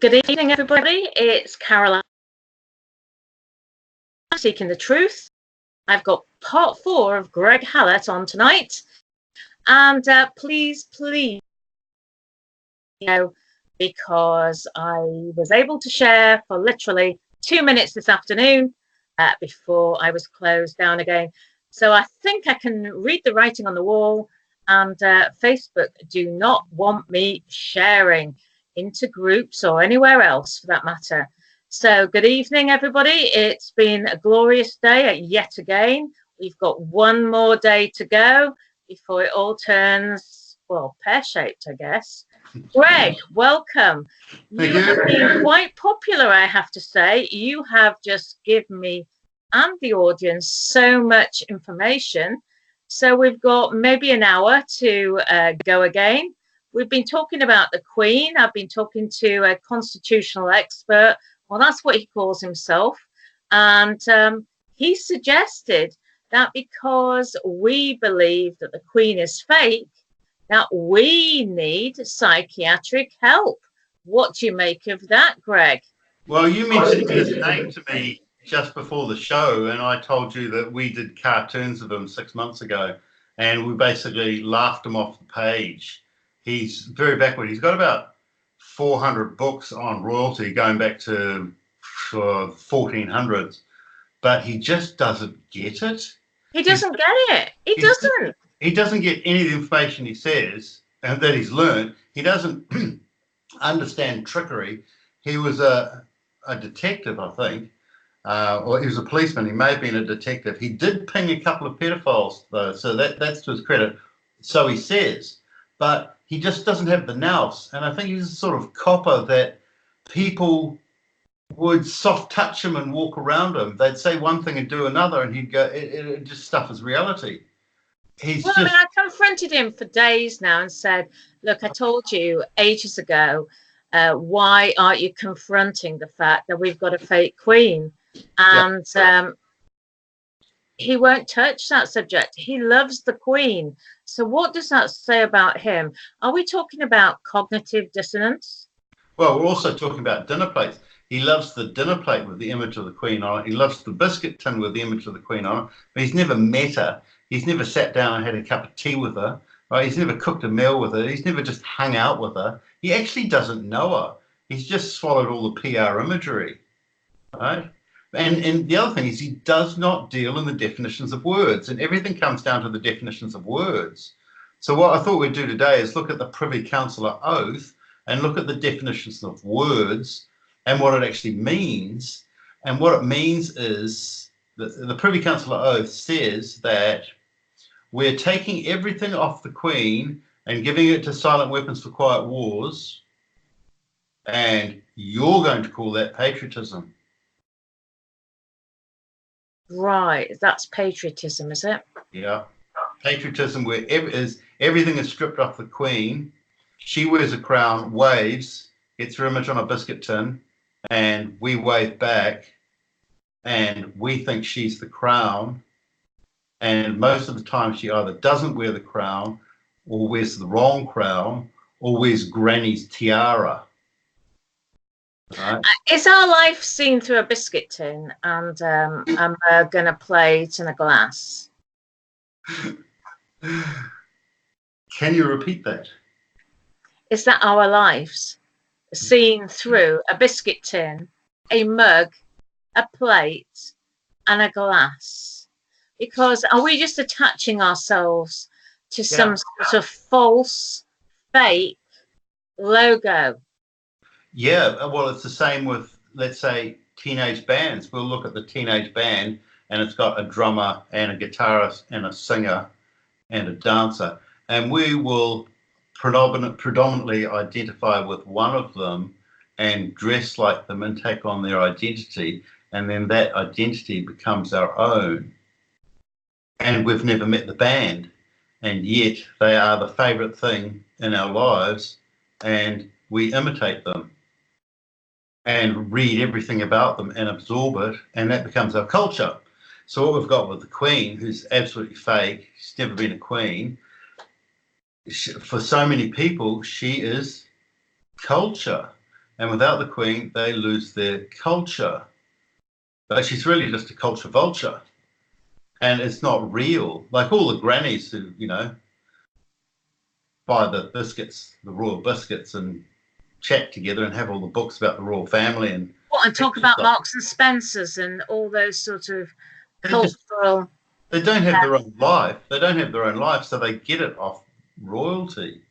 Good evening, everybody. It's Caroline Seeking the Truth. I've got part 4 of Greg Hallett on tonight. And please, you know, because I was able to share for literally 2 minutes this afternoon before I was closed down again. So I think I can read the writing on the wall, and Facebook do not want me sharing into groups or anywhere else for that matter. So good evening, everybody. It's been a glorious day yet again. We've got one more day to go before it all turns, well, pear-shaped, I guess. Greg, welcome. You have been quite popular, I have to say. You have just given me and the audience so much information. So we've got maybe an hour to go again. We've been talking about the Queen. I've been talking to a constitutional expert. Well, that's what he calls himself. And he suggested that because we believe that the Queen is fake, that we need psychiatric help. What do you make of that, Greg? Well, you mentioned his name to me just before the show, and I told you that we did cartoons of him 6 months ago, and we basically laughed him off the page. He's very backward. He's got about 400 books on royalty going back to 1400s, but he just doesn't get it. He doesn't get it. He doesn't. He doesn't get any of the information he says and that he's learned. He doesn't understand trickery. He was a detective, I think, or he was a policeman. He may have been a detective. He did ping a couple of pedophiles, though, so that's to his credit. So he says, but he just doesn't have the nous. And I think he's a sort of copper that people would soft touch him and walk around him. They'd say one thing and do another, and he'd go, it just stuff his reality. Well, I mean, I confronted him for days now and said, look, I told you ages ago, why aren't you confronting the fact that we've got a fake Queen? And he won't touch that subject. He loves the Queen. So what does that say about him? Are we talking about cognitive dissonance? Well, we're also talking about dinner plates. He loves the dinner plate with the image of the Queen on it. He loves the biscuit tin with the image of the Queen on it. But he's never met her. He's never sat down and had a cup of tea with her. Right? He's never cooked a meal with her. He's never just hung out with her. He actually doesn't know her. He's just swallowed all the PR imagery. Right? And the other thing is he does not deal in the definitions of words. And everything comes down to the definitions of words. So what I thought we'd do today is look at the Privy Councillor oath and look at the definitions of words and what it actually means. And what it means is the Privy Councillor oath says that we're taking everything off the Queen and giving it to Silent Weapons for Quiet Wars, and you're going to call that patriotism. Right, that's patriotism, is it? Yeah, patriotism where everything is stripped off the Queen. She wears a crown, waves, gets her image on a biscuit tin, and we wave back, and we think she's the crown. And most of the time she either doesn't wear the crown or wears the wrong crown or wears Granny's tiara. Right? Is our life seen through a biscuit tin and a mug and a plate and a glass? Can you repeat that? Is that our lives seen through a biscuit tin, a mug, a plate and a glass? Because are we just attaching ourselves to some sort of false, fake logo? Yeah, well, it's the same with, let's say, teenage bands. We'll look at the teenage band and it's got a drummer and a guitarist and a singer and a dancer. And we will predominantly identify with one of them and dress like them and take on their identity. And then that identity becomes our own. And we've never met the band, and yet they are the favourite thing in our lives, and we imitate them and read everything about them and absorb it, and that becomes our culture. So what we've got with the Queen, who's absolutely fake, she's never been a queen, for so many people, she is culture. and without the Queen, they lose their culture. But she's really just a culture vulture, and it's not real. Like all the grannies who, buy the biscuits, the royal biscuits, and chat together and have all the books about the royal family and talk about Marks and Spencers and all those sort of cultural. They don't have their own life. They don't have their own life, so they get it off royalty.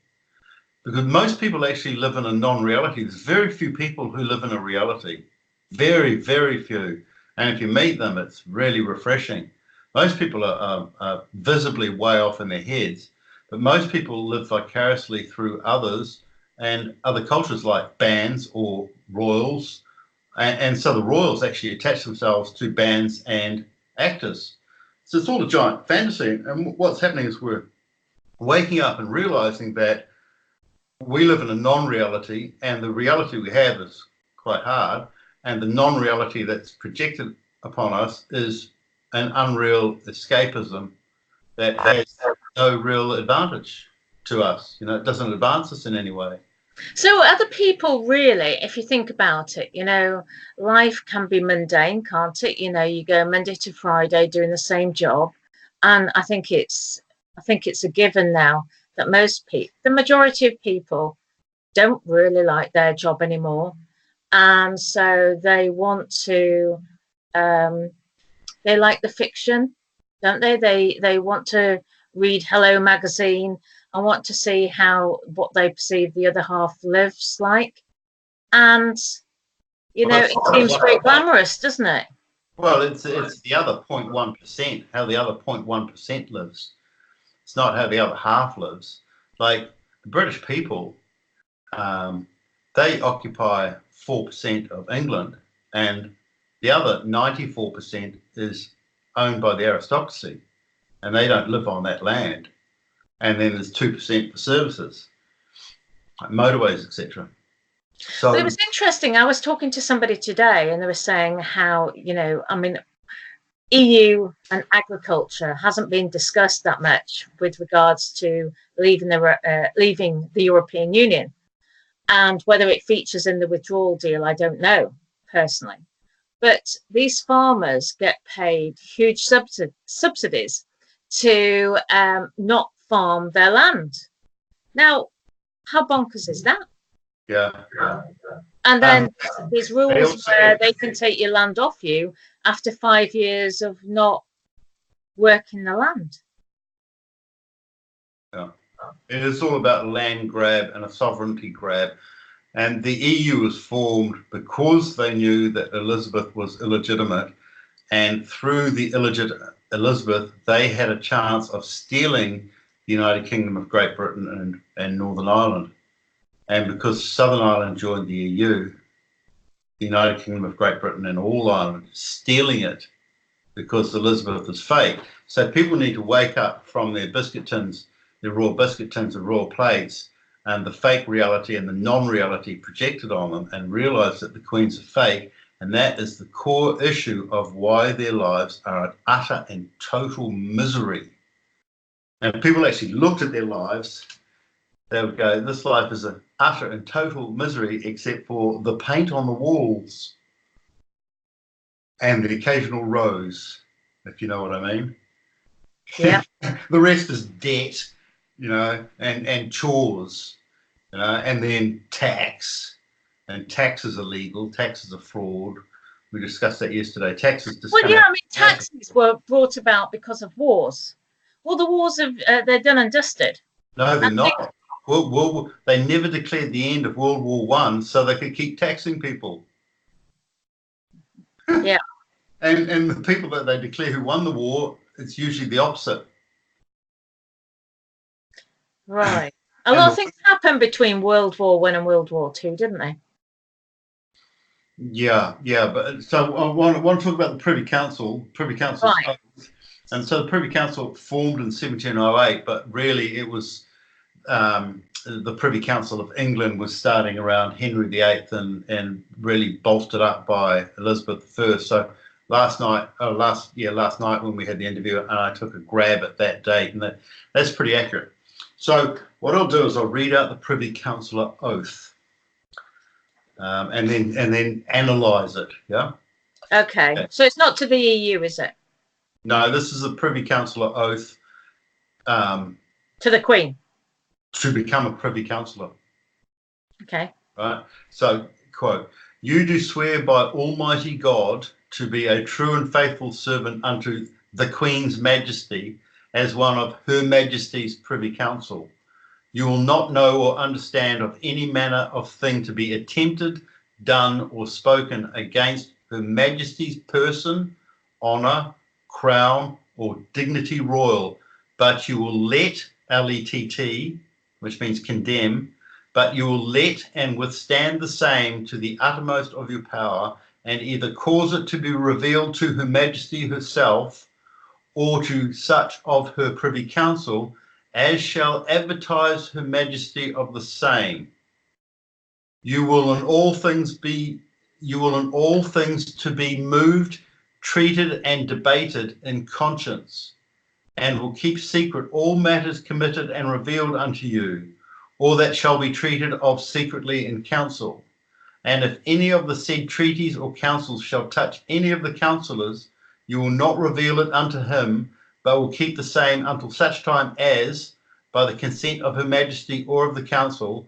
Because most people actually live in a non-reality. There's very few people who live in a reality. Very, very few. And if you meet them, it's really refreshing. Most people are visibly way off in their heads, but most people live vicariously through others and other cultures like bands or royals. And so the royals actually attach themselves to bands and actors. So it's all a giant fantasy. And what's happening is we're waking up and realizing that we live in a non-reality, and the reality we have is quite hard, and the non-reality that's projected upon us is an unreal escapism that has no real advantage to us. It doesn't advance us in any way. So other people really, if you think about it, life can be mundane, can't it? You go Monday to Friday doing the same job. And I think it's a given now that the majority of people don't really like their job anymore. And so they want to, they like the fiction, don't they? They want to read Hello magazine. I want to see what they perceive the other half lives like. And, it seems very glamorous, doesn't it? Well, it's the other 0.1%, how the other 0.1% lives. It's not how the other half lives. Like the British people, they occupy 4% of England, and the other 94% is owned by the aristocracy, and they don't live on that land. And then there's 2% for services, like motorways, etc. So it was interesting. I was talking to somebody today, and they were saying how, EU and agriculture hasn't been discussed that much with regards to leaving the European Union, and whether it features in the withdrawal deal, I don't know personally. But these farmers get paid huge subsidies to not farm their land. Now, how bonkers is that? Yeah. And then there's rules where they can take your land off you after 5 years of not working the land. Yeah. It is all about a land grab and a sovereignty grab. And the EU was formed because they knew that Elizabeth was illegitimate. And through the illegitimate Elizabeth, they had a chance of stealing the United Kingdom of Great Britain and Northern Ireland. And because Southern Ireland joined the EU, the United Kingdom of Great Britain and all Ireland stealing it because Elizabeth is fake. So people need to wake up from their biscuit tins, their raw biscuit tins and raw plates, and the fake reality and the non-reality projected on them, and realise that the Queen's are fake. And that is the core issue of why their lives are an utter and total misery. And if people actually looked at their lives, they would go, this life is an utter and total misery except for the paint on the walls and the occasional rose, if you know what I mean. Yeah. The rest is debt, and chores, and then tax. And tax is illegal, tax is a fraud. We discussed that yesterday. Taxes just taxes were brought about because of wars. Well, the wars they're done and dusted. No, they're not. They never declared the end of World War One, so they could keep taxing people. Yeah. And the people that they declare who won the war, it's usually the opposite. Right. A lot of things happened between World War One and World War Two, didn't they? Yeah. But so I want to talk about the Privy Council. Right. And so the Privy Council formed in 1708, but really it was the Privy Council of England was starting around Henry VIII and really bolstered up by Elizabeth I. So last night when we had the interview, and I took a grab at that date, and that's pretty accurate. So what I'll do is I'll read out the Privy Councillor oath. and then analyse it. Yeah. Okay. So it's not to the EU, is it? No, this is a Privy Councillor oath To the Queen. to become a Privy Councillor. Okay. Right. So, quote: "You do swear by Almighty God to be a true and faithful servant unto the Queen's Majesty as one of Her Majesty's Privy Council. You will not know or understand of any manner of thing to be attempted, done, or spoken against Her Majesty's person, honour, crown, or dignity royal, but you will let, L-E-T-T, which means condemn, but you will let and withstand the same to the uttermost of your power, and either cause it to be revealed to Her Majesty herself, or to such of her Privy Council as shall advertise Her Majesty of the same. You will in all things to be moved, treated, and debated in conscience, and will keep secret all matters committed and revealed unto you, or that shall be treated of secretly in council. And if any of the said treaties or councils shall touch any of the councillors, you will not reveal it unto him, but will keep the same until such time as, by the consent of Her Majesty or of the council,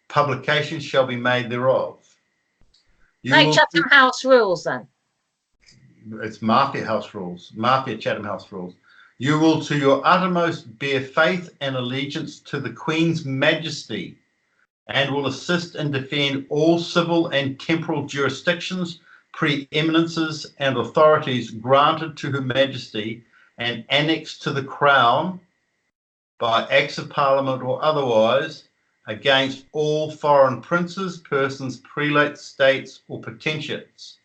publication shall be made thereof." Like Chatham House rules, then. It's Market House rules, Market Chatham House rules. "You will to your uttermost bear faith and allegiance to the Queen's Majesty, and will assist and defend all civil and temporal jurisdictions, preeminences, and authorities granted to Her Majesty and annexed to the Crown by acts of Parliament or otherwise, against all foreign princes, persons, prelates, states, or potentates.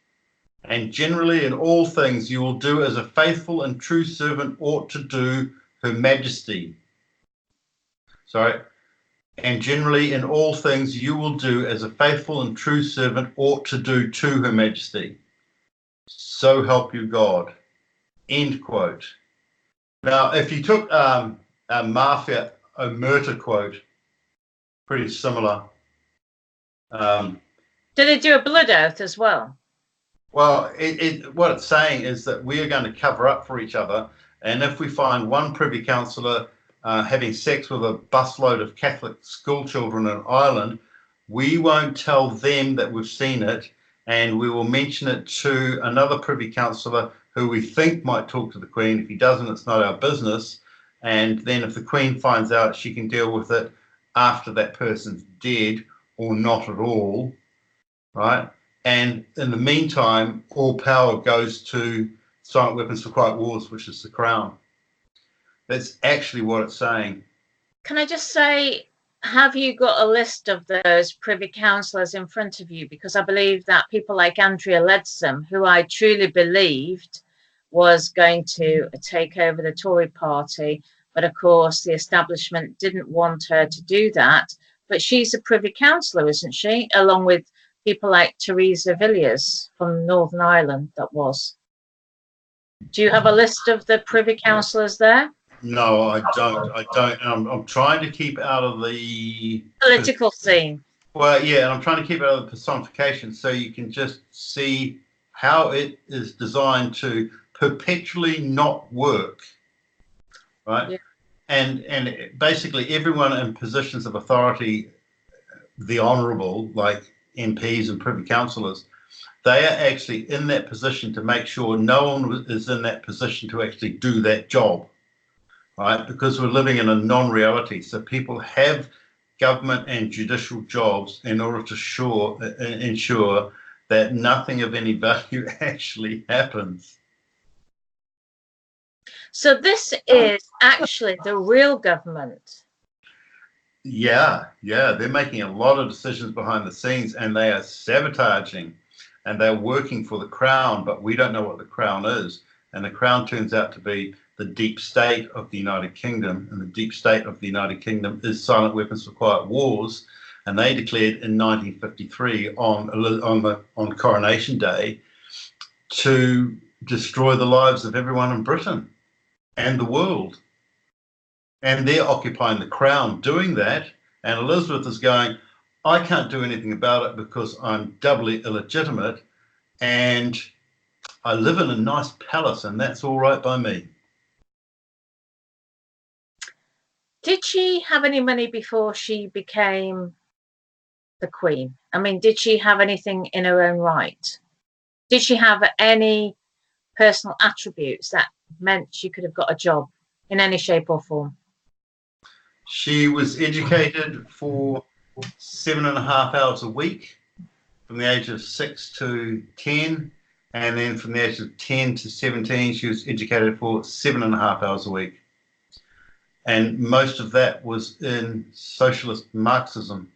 And generally in all things you will do as a faithful and true servant ought to do Her Majesty." And generally in all things you will do as a faithful and true servant ought to do to Her Majesty. So help you God. End quote. Now, if you took a Mafia Omerta quote, pretty similar. Do they do a blood oath as well? Well, what it's saying is that we are going to cover up for each other, and if we find one Privy Councillor having sex with a busload of Catholic school children in Ireland, we won't tell them that we've seen it, and we will mention it to another Privy Councillor who we think might talk to the Queen. If he doesn't, it's not our business. And then if the Queen finds out, she can deal with it after that person's dead or not at all, right? And in the meantime, all power goes to Silent Weapons for Quiet Wars, which is the Crown. That's actually what it's saying. Can I just say, have you got a list of those Privy Councillors in front of you? Because I believe that people like Andrea Leadsom, who I truly believed was going to take over the Tory party, but of course the establishment didn't want her to do that. But she's a Privy Councillor, isn't she? Along with people like Theresa Villiers from Northern Ireland, that was. Do you have a list of the Privy Councillors there? No, I don't. I'm trying to keep out of the political scene. Well, yeah, and I'm trying to keep out of the personification so you can just see how it is designed to perpetually not work, right? Yeah. And basically everyone in positions of authority, the honourable, like MPs and Privy Councillors, they are actually in that position to make sure no one is in that position to actually do that job, right? Because we're living in a non-reality. So people have government and judicial jobs in order to ensure that nothing of any value actually happens. So this is actually the real government. Yeah, they're making a lot of decisions behind the scenes, and they are sabotaging, and they're working for the Crown, but we don't know what the Crown is. And the Crown turns out to be the deep state of the United Kingdom, and the deep state of the United Kingdom is Silent Weapons for Quiet Wars, and they declared in 1953 on Coronation Day to destroy the lives of everyone in Britain and the world. And they're occupying the Crown doing that, and Elizabeth is going, I can't do anything about it because I'm doubly illegitimate, and I live in a nice palace, and that's all right by me. Did she have any money before she became the Queen? I mean, did she have anything in her own right? Did she have any personal attributes that meant she could have got a job in any shape or form? She was educated for 7.5 hours a week from the age of 6 to 10. And then from the age of 10 to 17, she was educated for 7.5 hours a week. And most of that was in socialist Marxism.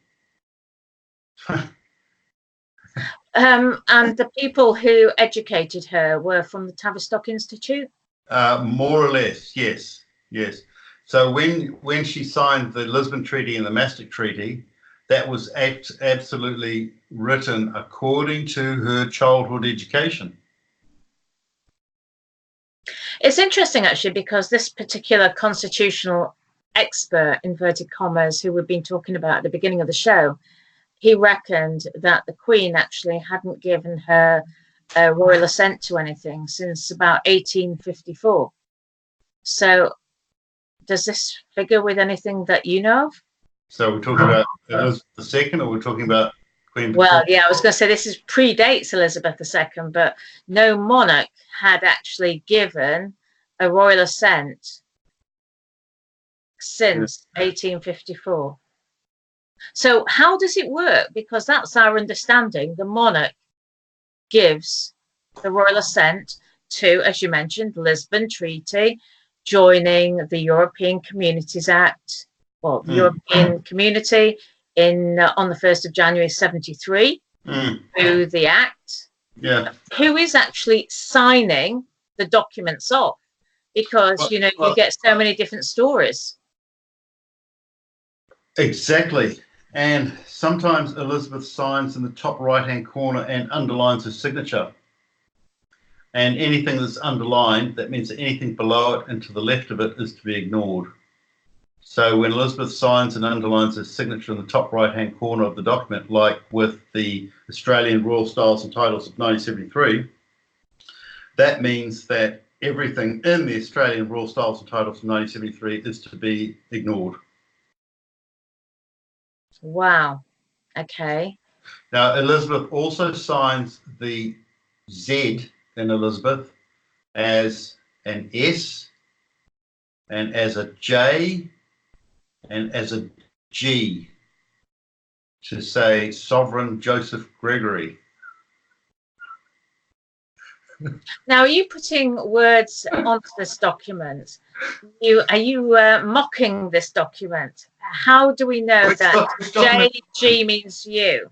And the people who educated her were from the Tavistock Institute? More or less, yes, yes. So when she signed the Lisbon Treaty and the Maastricht Treaty, that was absolutely written according to her childhood education. It's interesting, actually, because this particular constitutional expert, inverted commas, who we've been talking about at the beginning of the show, he reckoned that the Queen actually hadn't given her a royal assent to anything since about 1854. So does this figure with anything that you know of? So we're talking about Elizabeth II, or we're talking about Queen Victoria? Well, yeah, I was going to say this predates Elizabeth II, but no monarch had actually given a royal assent since 1854. So how does it work? Because that's our understanding. The monarch gives the royal assent to, as you mentioned, the Lisbon Treaty, joining the European Communities Act, well, the European Community on the 1st of January 73 through the Act. Yeah. Who is actually signing the documents off? Because, you get so many different stories. Exactly. And sometimes Elizabeth signs in the top right-hand corner and underlines her signature. And anything that's underlined, that means that anything below it and to the left of it is to be ignored. So when Elizabeth signs and underlines her signature in the top right-hand corner of the document, like with the Australian Royal Styles and Titles of 1973, that means that everything in the Australian Royal Styles and Titles of 1973 is to be ignored. Wow. Okay. Now, Elizabeth also signs the Z in Elizabeth as an S and as a J and as a G to say Sovereign Joseph Gregory. Now, are you putting words onto this document? Are you mocking this document? How do we know that JG means you?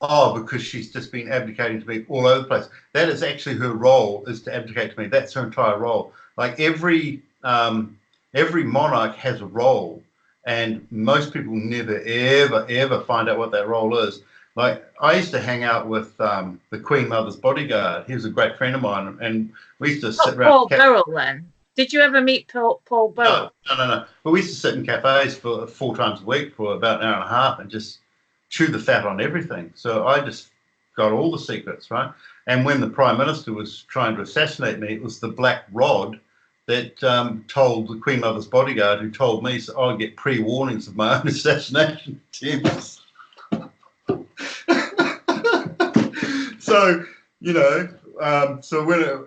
Oh, because she's just been abdicating to me all over the place. That is actually her role, is to abdicate to me. That's her entire role. Like every monarch has a role, and most people never, ever, ever find out what that role is. Like I used to hang out with the Queen Mother's bodyguard. He was a great friend of mine, and we used to sit around. Paul Burrell, then. Did you ever meet Paul Burrell? No. But we used to sit in cafes for 4 times a week for about an hour and a half and just chew the fat on everything. So I just got all the secrets, right? And when the Prime Minister was trying to assassinate me, it was the black rod that told the Queen Mother's bodyguard, who told me, so I get pre-warnings of my own assassination attempts. So, so when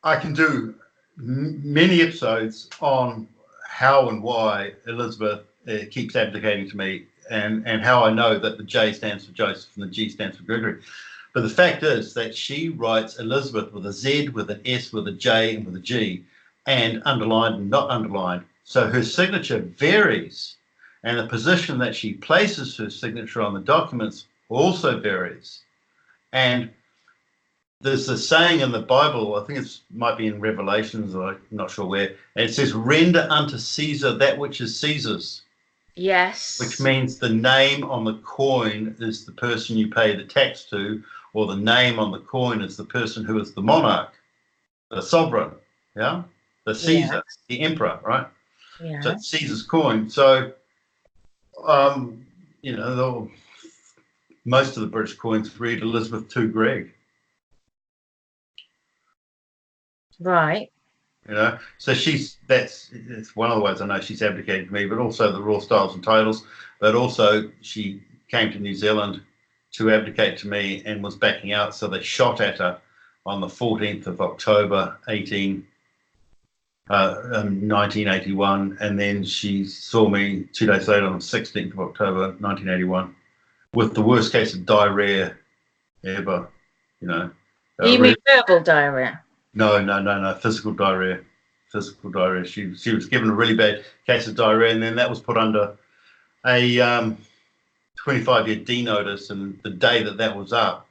I can do many episodes on how and why Elizabeth keeps abdicating to me, and how I know that the J stands for Joseph and the G stands for Gregory. But the fact is that she writes Elizabeth with a Z, with an S, with a J, and with a G, and underlined and not underlined. So her signature varies, and the position that she places her signature on the documents also varies. And there's a saying in the Bible, I think it might be in Revelations, or I'm not sure where, and it says, "Render unto Caesar that which is Caesar's." Yes. Which means the name on the coin is the person you pay the tax to, or the name on the coin is the person who is the monarch, the sovereign, yeah? The Caesar, the emperor, right? Yeah. So it's Caesar's coin. So, most of the British coins read Elizabeth to Greg. Right. So it's one of the ways I know she's abdicated to me, but also the Royal Styles and Titles. But also she came to New Zealand to abdicate to me and was backing out, so they shot at her on the 14th of October 1981, and then she saw me 2 days later on the 16th of October 1981 with the worst case of diarrhea ever. You mean verbal diarrhea? No, physical diarrhea. Physical diarrhea. She was given a really bad case of diarrhea, and then that was put under a 25-year D notice. And the day that was up,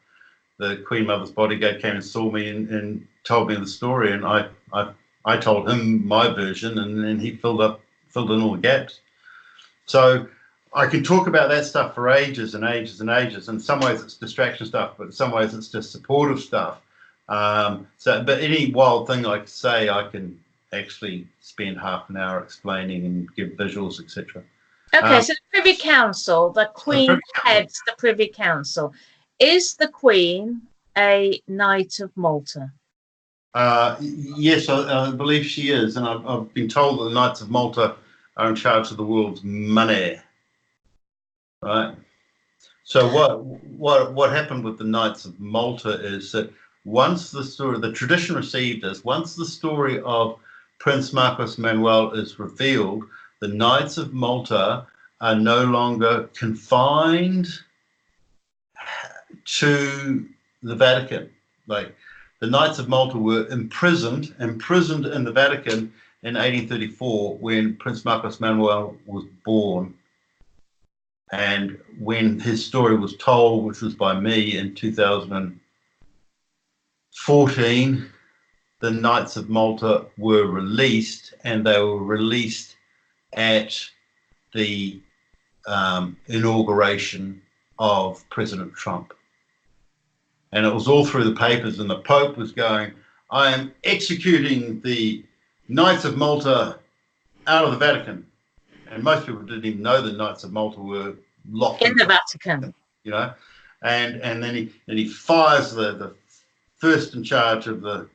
the Queen Mother's bodyguard came and saw me and told me the story, and I told him my version, and then he filled in all the gaps. So I can talk about that stuff for ages and ages and ages. In some ways it's distraction stuff, but in some ways it's just supportive stuff. But any wild thing I say, I can actually spend half an hour explaining and give visuals, etc. Okay, so the Privy Council, the Queen heads the Privy Council. Is the Queen a Knight of Malta? Yes, I believe she is, and I've been told that the Knights of Malta are in charge of the world's money. Right. So what happened with the Knights of Malta is that once the tradition received is, once the story of Prince Marcos Manuel is revealed, the Knights of Malta are no longer confined to the Vatican. Like, the Knights of Malta were imprisoned in the Vatican in 1834 when Prince Marcos Manuel was born. And when his story was told, which was by me in 2014, the Knights of Malta were released, and they were released at the inauguration of President Trump. And it was all through the papers, and the Pope was going, I am executing the Knights of Malta out of the Vatican. And most people didn't even know the Knights of Malta were locked in the Vatican. And then he fires the first in charge of the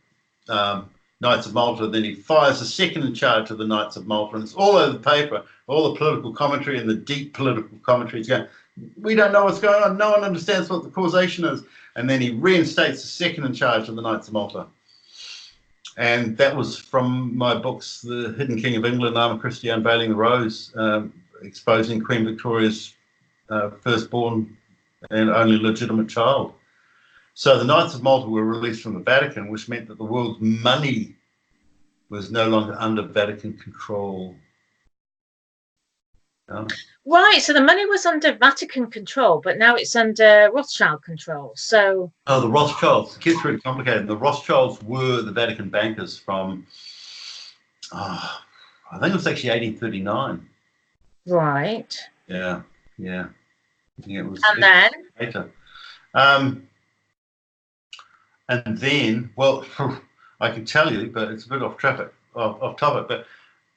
Knights of Malta, then he fires the second in charge of the Knights of Malta, and it's all over the paper, all the political commentary and the deep political commentary is going, we don't know what's going on, no one understands what the causation is. And then he reinstates the second in charge of the Knights of Malta. And that was from my books, The Hidden King of England, Arma Christi, Unveiling the Rose, exposing Queen Victoria's firstborn and only legitimate child. So the Knights of Malta were released from the Vatican, which meant that the world's money was no longer under Vatican control. Right, so the money was under Vatican control, but now it's under Rothschild control. So the Rothschilds, it gets really complicated. The Rothschilds were the Vatican bankers from, I think it was actually 1839. Right. Yeah. It was. And then? Later. And then, well, I can tell you, but it's a bit off topic, but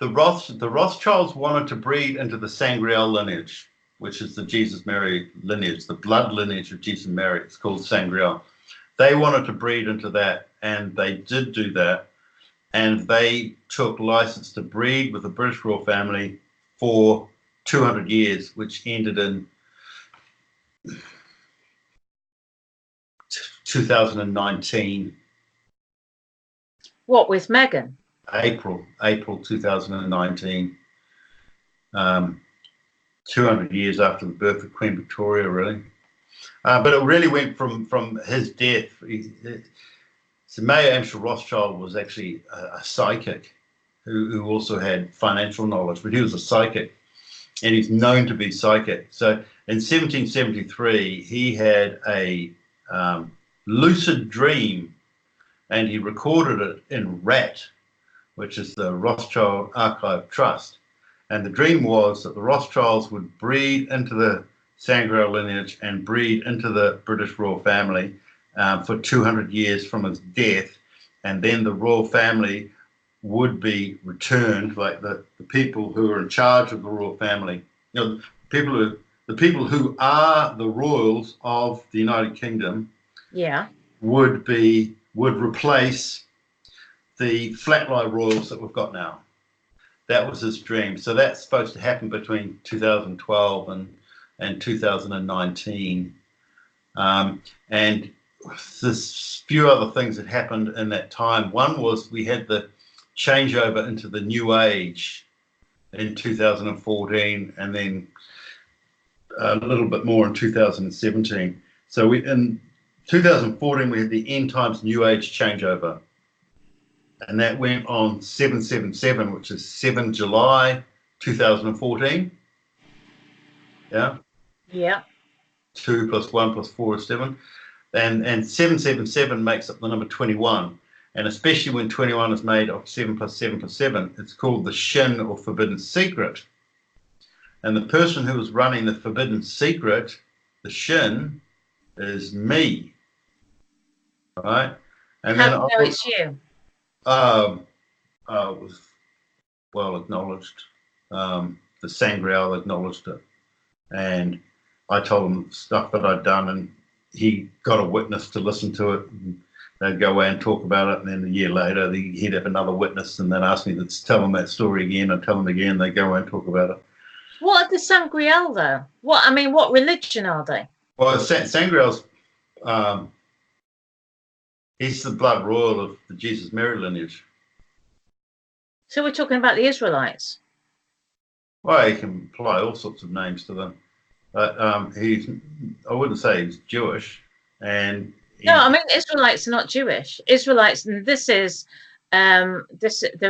the Rothschilds wanted to breed into the Sangreal lineage, which is the Jesus Mary lineage, the blood lineage of Jesus and Mary. It's called Sangreal. They wanted to breed into that, and they did do that. And they took license to breed with the British royal family for 200 years, which ended in 2019. What, with Meghan? April 2019. 200 years after the birth of Queen Victoria, really. But it really went from his death. So Mayer Amschel Rothschild was actually a psychic who also had financial knowledge, but he was a psychic, and he's known to be psychic. So in 1773, he had a lucid dream, and he recorded it in RAT, which is the Rothschild Archive Trust. And the dream was that the Rothschilds would breed into the Sangreal lineage and breed into the British royal family for 200 years from his death. And then the royal family would be returned, like the people who are in charge of the royal family, people who the people who are the royals of the United Kingdom Yeah. would replace the flatline royals that we've got now. That was his dream. So that's supposed to happen between 2012 and 2019. And there's few other things that happened in that time. One was we had the changeover into the new age in 2014, and then a little bit more in 2017. So in 2014 we had the end times new age changeover, and that went on 777, which is 7 July 2014. Yeah. Yeah. 2 + 1 + 4 is 7. And 777 makes up the number 21. And especially when 21 is made of 7 + 7 + 7, it's called the Shin, or Forbidden Secret. And the person who was running the Forbidden Secret, the Shin, is me. Right? And How then do you know it's you? it was well acknowledged. The Sangreal acknowledged it. And I told him stuff that I'd done, and he got a witness to listen to it. And they'd go away and talk about it, and then a year later he'd have another witness, and then ask me to tell him that story again. I'd tell him again. They'd go away and talk about it. What are the Sangreal though? What religion are they? Well, Sangreal's he's the blood royal of the Jesus Mary lineage. So we're talking about the Israelites. Well, you can apply all sorts of names to them, but I wouldn't say he's Jewish. And no, I mean Israelites are not Jewish. Israelites, and there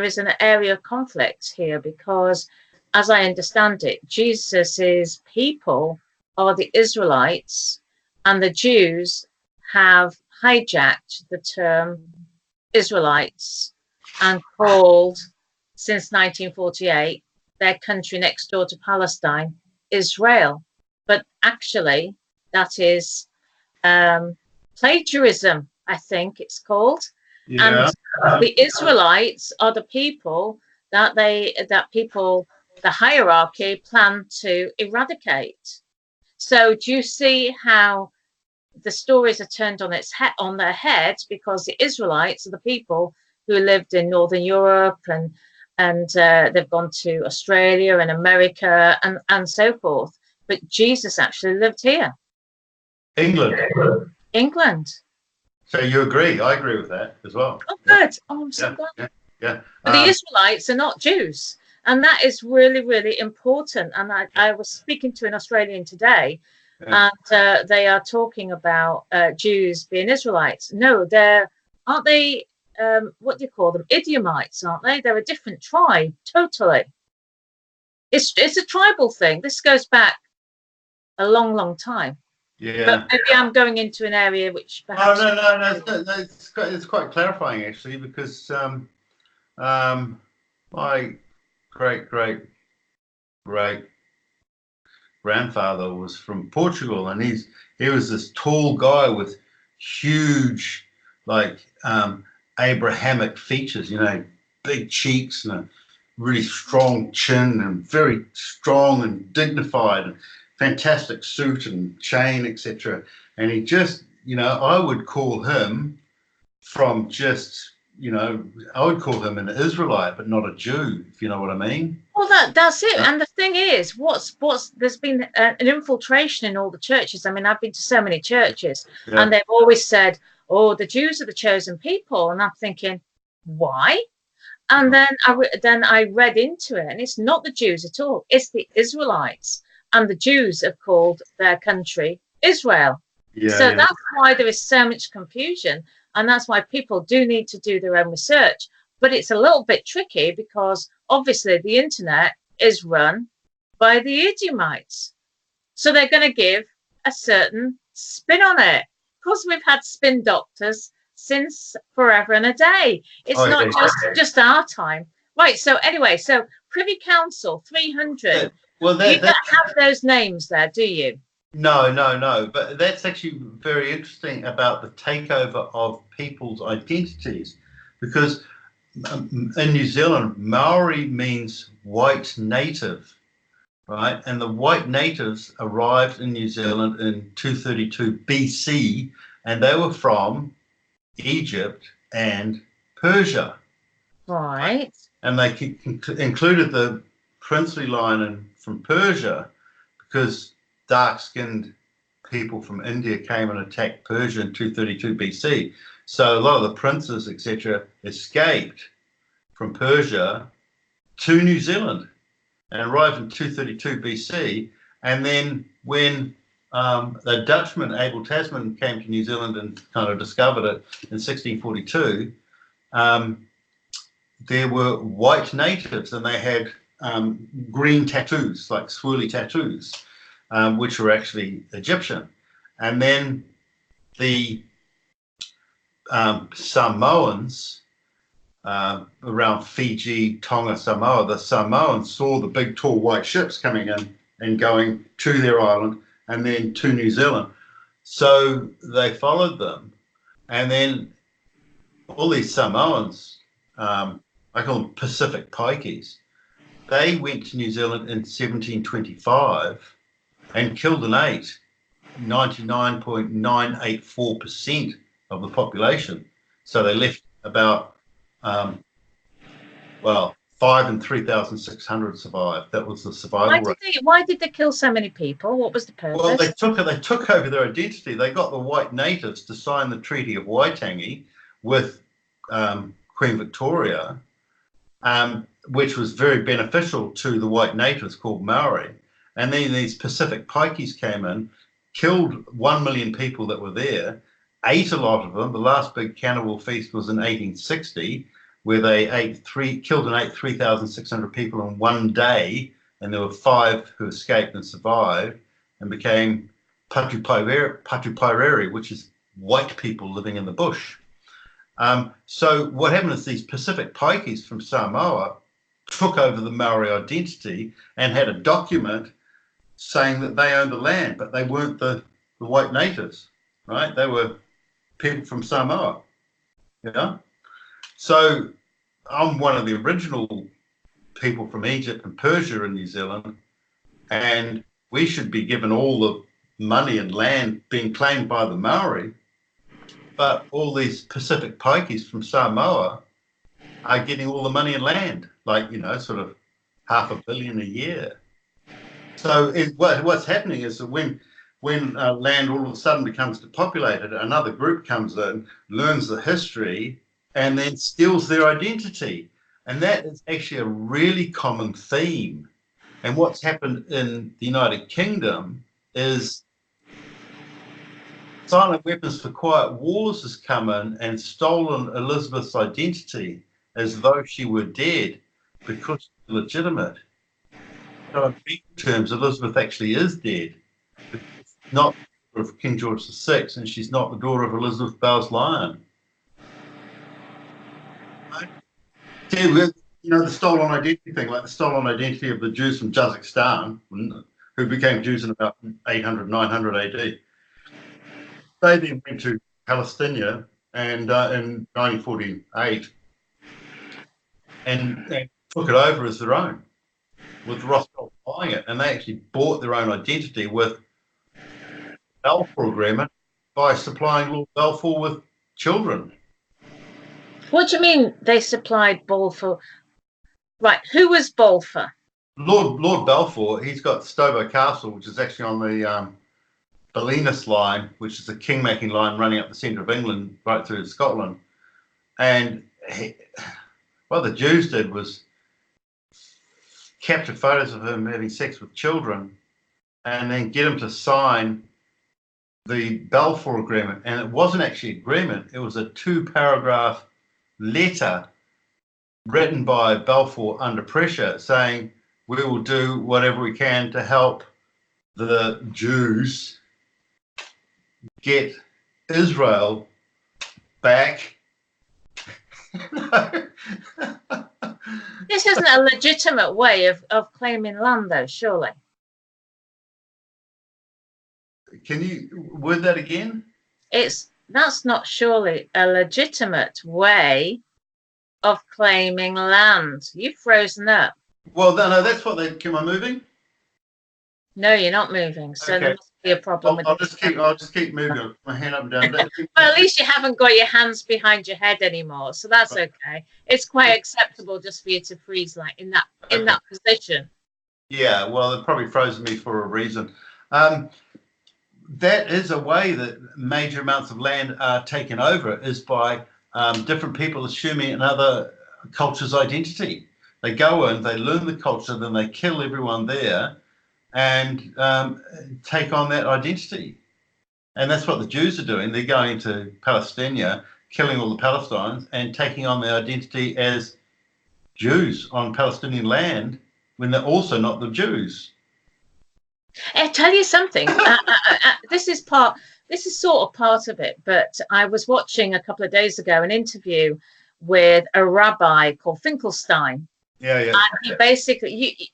is an area of conflict here, because, as I understand it, Jesus's people are the Israelites, and the Jews have hijacked the term Israelites and called, since 1948, their country next door to Palestine Israel. But actually, that is plagiarism, I think it's called. yeah. And the Israelites are the people that the hierarchy plan to eradicate. So do you see how the stories are turned on their heads, because the Israelites are the people who lived in Northern Europe, and they've gone to Australia and America and so forth. But Jesus actually lived here. England. So you agree? I agree with that as well. Oh, good. Oh, I'm so glad. Yeah. But the Israelites are not Jews. And that is really, really important. And I was speaking to an Australian today, and they are talking about Jews being Israelites. No, aren't they, what do you call them? Idiomites, aren't they? They're a different tribe, totally. It's a tribal thing. This goes back a long, long time. Yeah. But maybe I'm going into an area which perhaps... Oh, no. It's quite clarifying, actually, because my great grandfather was from Portugal, and he was this tall guy with huge, like, Abrahamic features, big cheeks and a really strong chin, and very strong and dignified, and fantastic suit and chain, etc. And he just, I would call him from just, I would call him an Israelite, but not a Jew, if you know what I mean. Well, that's it. And the thing is, there's been an infiltration in all the churches. I mean, I've been to so many churches, and they've always said, "Oh, the Jews are the chosen people," and I'm thinking, why? And then I read into it, and it's not the Jews at all. It's the Israelites, and the Jews have called their country Israel. That's why there is so much confusion, and that's why people do need to do their own research. But it's a little bit tricky, because obviously the internet is run by the Edomites, so they're going to give a certain spin on it. Of course, we've had spin doctors since forever and a day. It's not just our time. Right, so anyway, so Privy Council 300. Well, you don't have those names there, do you? No. But that's actually very interesting about the takeover of people's identities, because in New Zealand, Maori means white native. right? And the white natives arrived in New Zealand in 232 BC, and they were from Egypt and Persia. Right. And they included the princely line from Persia because dark-skinned people from India came and attacked Persia in 232 BC. So a lot of the princes, etc., escaped from Persia to New Zealand and arrived in 232 BC. And then when the Dutchman, Abel Tasman, came to New Zealand and kind of discovered it in 1642, there were white natives and they had green tattoos, like swirly tattoos, which were actually Egyptian. And then the Samoans around Fiji, Tonga, Samoa, the Samoans saw the big, tall white ships coming in and going to their island and then to New Zealand. So they followed them. And then all these Samoans, I call them Pacific Pikeys, they went to New Zealand in 1725 and killed and ate 99.984% of the population. So they left about, 5 and 3,600 survived. That was the survival rate. Why did they kill so many people? What was the purpose? Well, they took over their identity. They got the white natives to sign the Treaty of Waitangi with Queen Victoria, which was very beneficial to the white natives called Maori. And then these Pacific Pikeys came in, killed 1 million people that were there, ate a lot of them. The last big cannibal feast was in 1860, where they killed and ate 3,600 people in one day, and there were 5 who escaped and survived and became Patu Pairere, which is white people living in the bush. So what happened is these Pacific Pikeys from Samoa took over the Maori identity and had a document saying that they owned the land, but they weren't the white natives, right? They were people from Samoa, you know? So I'm one of the original people from Egypt and Persia in New Zealand, and we should be given all the money and land being claimed by the Maori, but all these Pacific Pikeys from Samoa are getting all the money and land, like, sort of $500 million a year. So what's happening is that when land all of a sudden becomes depopulated, another group comes in, learns the history, and then steals their identity. And that is actually a really common theme. And what's happened in the United Kingdom is Silent Weapons for Quiet Wars has come in and stolen Elizabeth's identity as though she were dead because she's legitimate. So in legal terms, Elizabeth actually is dead. She's not the daughter of King George VI, and she's not the daughter of Elizabeth Bowes-Lyon. The stolen identity thing, like the stolen identity of the Jews from Kazakhstan, who became Jews in about 800, 900 AD. They then went to Palestine and in 1948 and took it over as their own, with Rothschild buying it, and they actually bought their own identity with the Balfour Agreement by supplying Lord Balfour with children. What do you mean they supplied Balfour? Right, who was Balfour? Lord Balfour, he's got Stobo Castle, which is actually on the Balinas line, which is a king-making line running up the centre of England right through to Scotland. And what the Jews did was capture photos of him having sex with children and then get him to sign the Balfour Agreement. And it wasn't actually an agreement, it was a 2-paragraph letter written by Balfour under pressure saying, we will do whatever we can to help the Jews get Israel back. This isn't a legitimate way of claiming land, though, surely. Can you word that again? That's not surely a legitimate way of claiming land. You've frozen up. Well, no, that's what they... Am I moving? No, you're not moving. So there Okay. must be a problem with I'll this. just keep moving my hand up and down. Well, at least you haven't got your hands behind your head anymore, so that's okay. It's quite acceptable just for you to freeze like in that position. Yeah, well, it probably frozen me for a reason. That is a way that major amounts of land are taken over, is by different people assuming another culture's identity. They go in, they learn the culture, then they kill everyone there and take on that identity. And that's what the Jews are doing. They're going to Palestine, killing all the Palestinians and taking on their identity as Jews on Palestinian land when they're also not the Jews. I tell you something. This is sort of part of it. But I was watching a couple of days ago an interview with a rabbi called Finkelstein. Yeah, yeah. And he basically,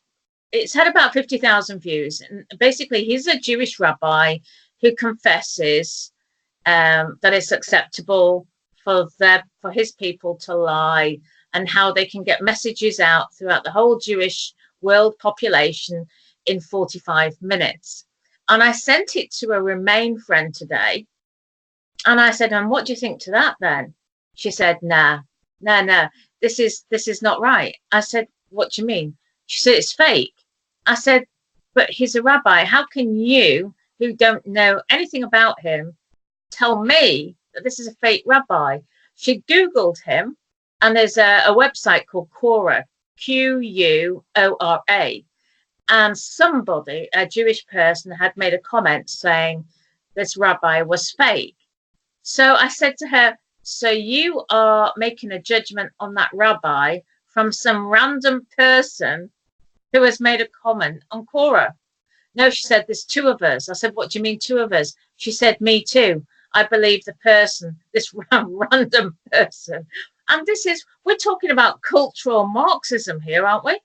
it's had about 50,000 views. And basically, he's a Jewish rabbi who confesses that it's acceptable for his people to lie, and how they can get messages out throughout the whole Jewish world population in 45 minutes. And I sent it to a Remain friend today. And I said, and what do you think to that then? She said, nah, this is not right. I said, what do you mean? She said, it's fake. I said, but he's a rabbi. How can you, who don't know anything about him, tell me that this is a fake rabbi? She Googled him, and there's a website called Quora, Quora. And somebody, a Jewish person, had made a comment saying this rabbi was fake. So I said to her, so you are making a judgment on that rabbi from some random person who has made a comment on Quora? No, she said, there's two of us. I said, what do you mean two of us? She said, me too. I believe the person, this random person. And we're talking about cultural Marxism here, aren't we?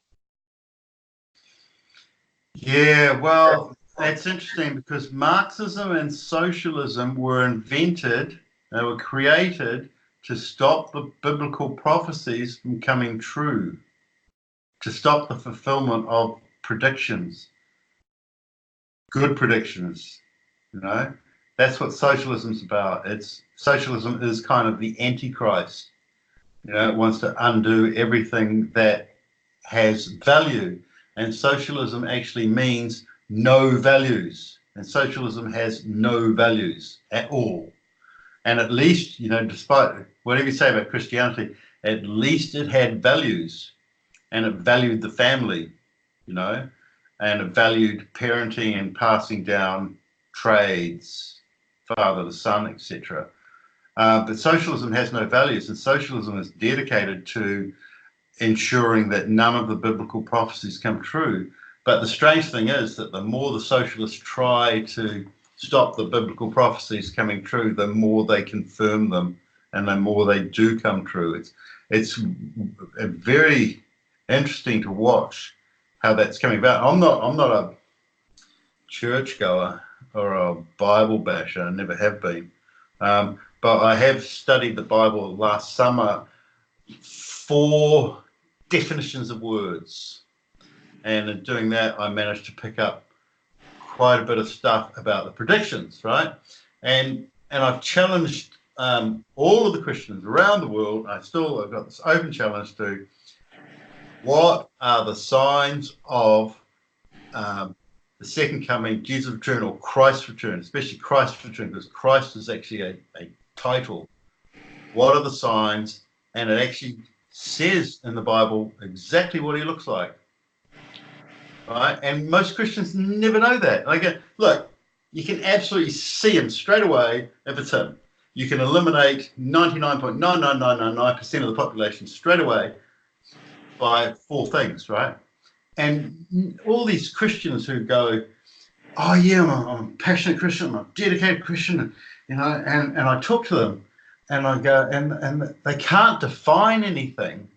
Yeah, well, that's interesting because Marxism and socialism were invented, they were created to stop the biblical prophecies from coming true, to stop the fulfillment of predictions, good predictions, you know. That's what socialism's about. Socialism is kind of the antichrist. You know, it wants to undo everything that has value. And socialism actually means no values. And socialism has no values at all. And at least, you know, despite whatever you say about Christianity, at least it had values. And it valued the family, you know, and it valued parenting and passing down trades, father to son, etc. But socialism has no values, and socialism is dedicated to ensuring that none of the biblical prophecies come true. But the strange thing is that the more the socialists try to stop the biblical prophecies coming true, the more they confirm them, and the more they do come true. It's very interesting to watch how that's coming about. I'm not a churchgoer or a Bible basher. I never have been. But I have studied the Bible last summer for definitions of words. And in doing that, I managed to pick up quite a bit of stuff about the predictions, right? And I've challenged all of the Christians around the world. I've got this open challenge to what are the signs of the second coming, Jesus' return, or Christ's return, especially Christ's return, because Christ is actually a title. What are the signs? And it actually says in the Bible exactly what he looks like. Right? And most Christians never know that. I go, look, you can absolutely see him straight away if it's him. You can eliminate 99.99999% of the population straight away by four things, right? And all these Christians who go, oh yeah, I'm a passionate Christian, I'm a dedicated Christian, you know, and I talk to them and I go, and they can't define anything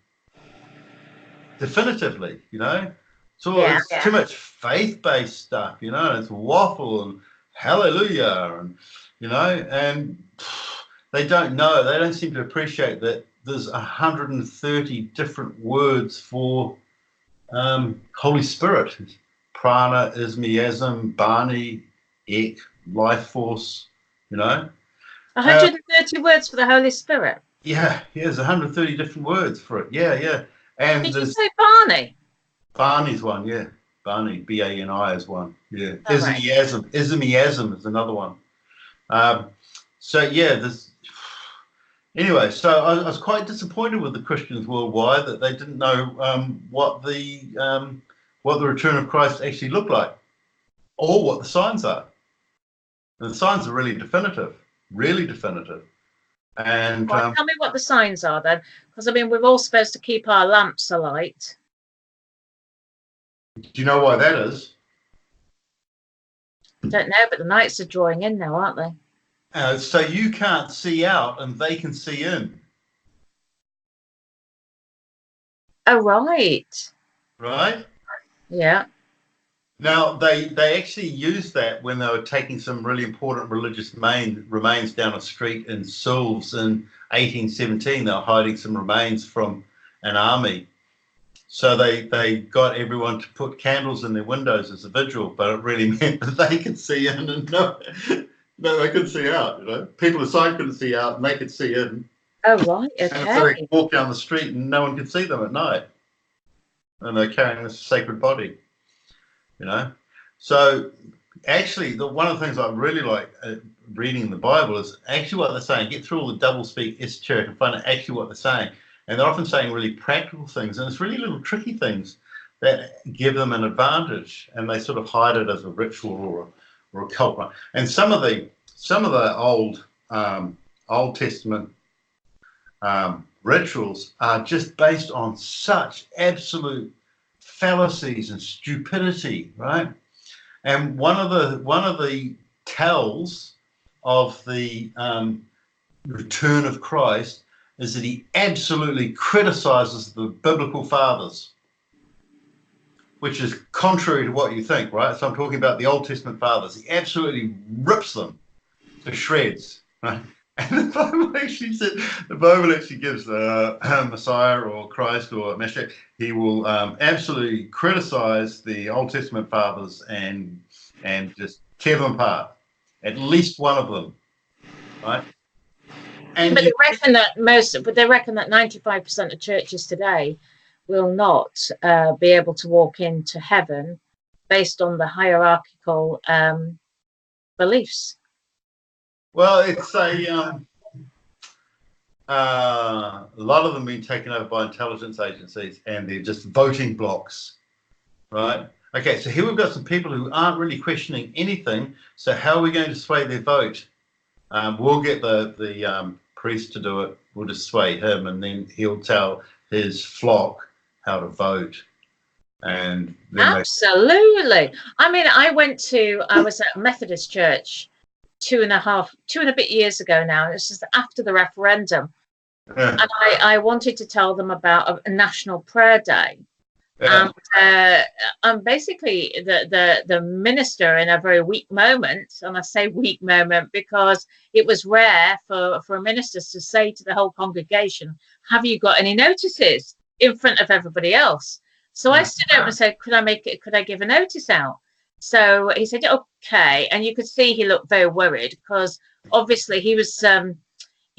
definitively, you know. So it's too much faith-based stuff, you know, it's waffle and hallelujah and, you know, and they don't seem to appreciate that there's 130 different words for Holy Spirit, prana, ismiasm, bani, ek, life force, you know. 130 words for the Holy Spirit. Yeah, there's 130 different words for it. Yeah. And Did you there's say Barney? Bani's one, yeah. Bani, B-A-N-I is one. Yeah. Oh, right. Ismiasm is another one. So yeah, there's anyway, so I was quite disappointed with the Christians worldwide that they didn't know what the return of Christ actually looked like, or what the signs are. And the signs are really definitive, really definitive. And Well, tell me what the signs are then, because I mean we're all supposed to keep our lamps alight. do you know why that is? I don't know, but the nights are drawing in now, aren't they? So you can't see out and they can see in. Oh, right. Right? Yeah. Now, they actually used that when they were taking some really important religious remains down a street in Sewells in 1817. They were hiding some remains from an army. So they got everyone to put candles in their windows as a vigil, but it really meant that they could see in and no, they couldn't see out. You know, people inside couldn't see out and they could see in. Oh, right. Okay. And so they could walk down the street and no one could see them at night. And they're carrying this sacred body. You know, so actually, one of the things I really like reading the Bible is actually what they're saying. Get through all the doublespeak, esoteric, and find out actually what they're saying. And they're often saying really practical things, and it's really little tricky things that give them an advantage, and they sort of hide it as a ritual or a cult. Right? And some of the Old Testament rituals are just based on such absolute fallacies and stupidity, right? And one of the tells of the return of Christ is that he absolutely criticizes the biblical fathers, which is contrary to what you think, right? So I'm talking about the Old Testament fathers. He absolutely rips them to shreds, right? And the Bible actually gives Messiah or Christ or Messiah, he will absolutely criticize the Old Testament fathers and just tear them apart, at least one of them, right? And but they reckon that 95% of churches today will not be able to walk into heaven based on the hierarchical beliefs. Well, it's a lot of them being taken over by intelligence agencies, and they're just voting blocks, right? Okay, so here we've got some people who aren't really questioning anything. So how are we going to sway their vote? We'll get the priest to do it. We'll just sway him, and then he'll tell his flock how to vote. And absolutely. I mean, I was at a Methodist church two and a bit years ago now, and it's just after the referendum. Yeah. And I wanted to tell them about a national prayer day. Yeah. And basically the minister, in a very weak moment, and I say weak moment because it was rare for a minister to say to the whole congregation, have you got any notices, in front of everybody else? So I stood up and said, could I give a notice out? So he said, okay. And you could see he looked very worried because obviously he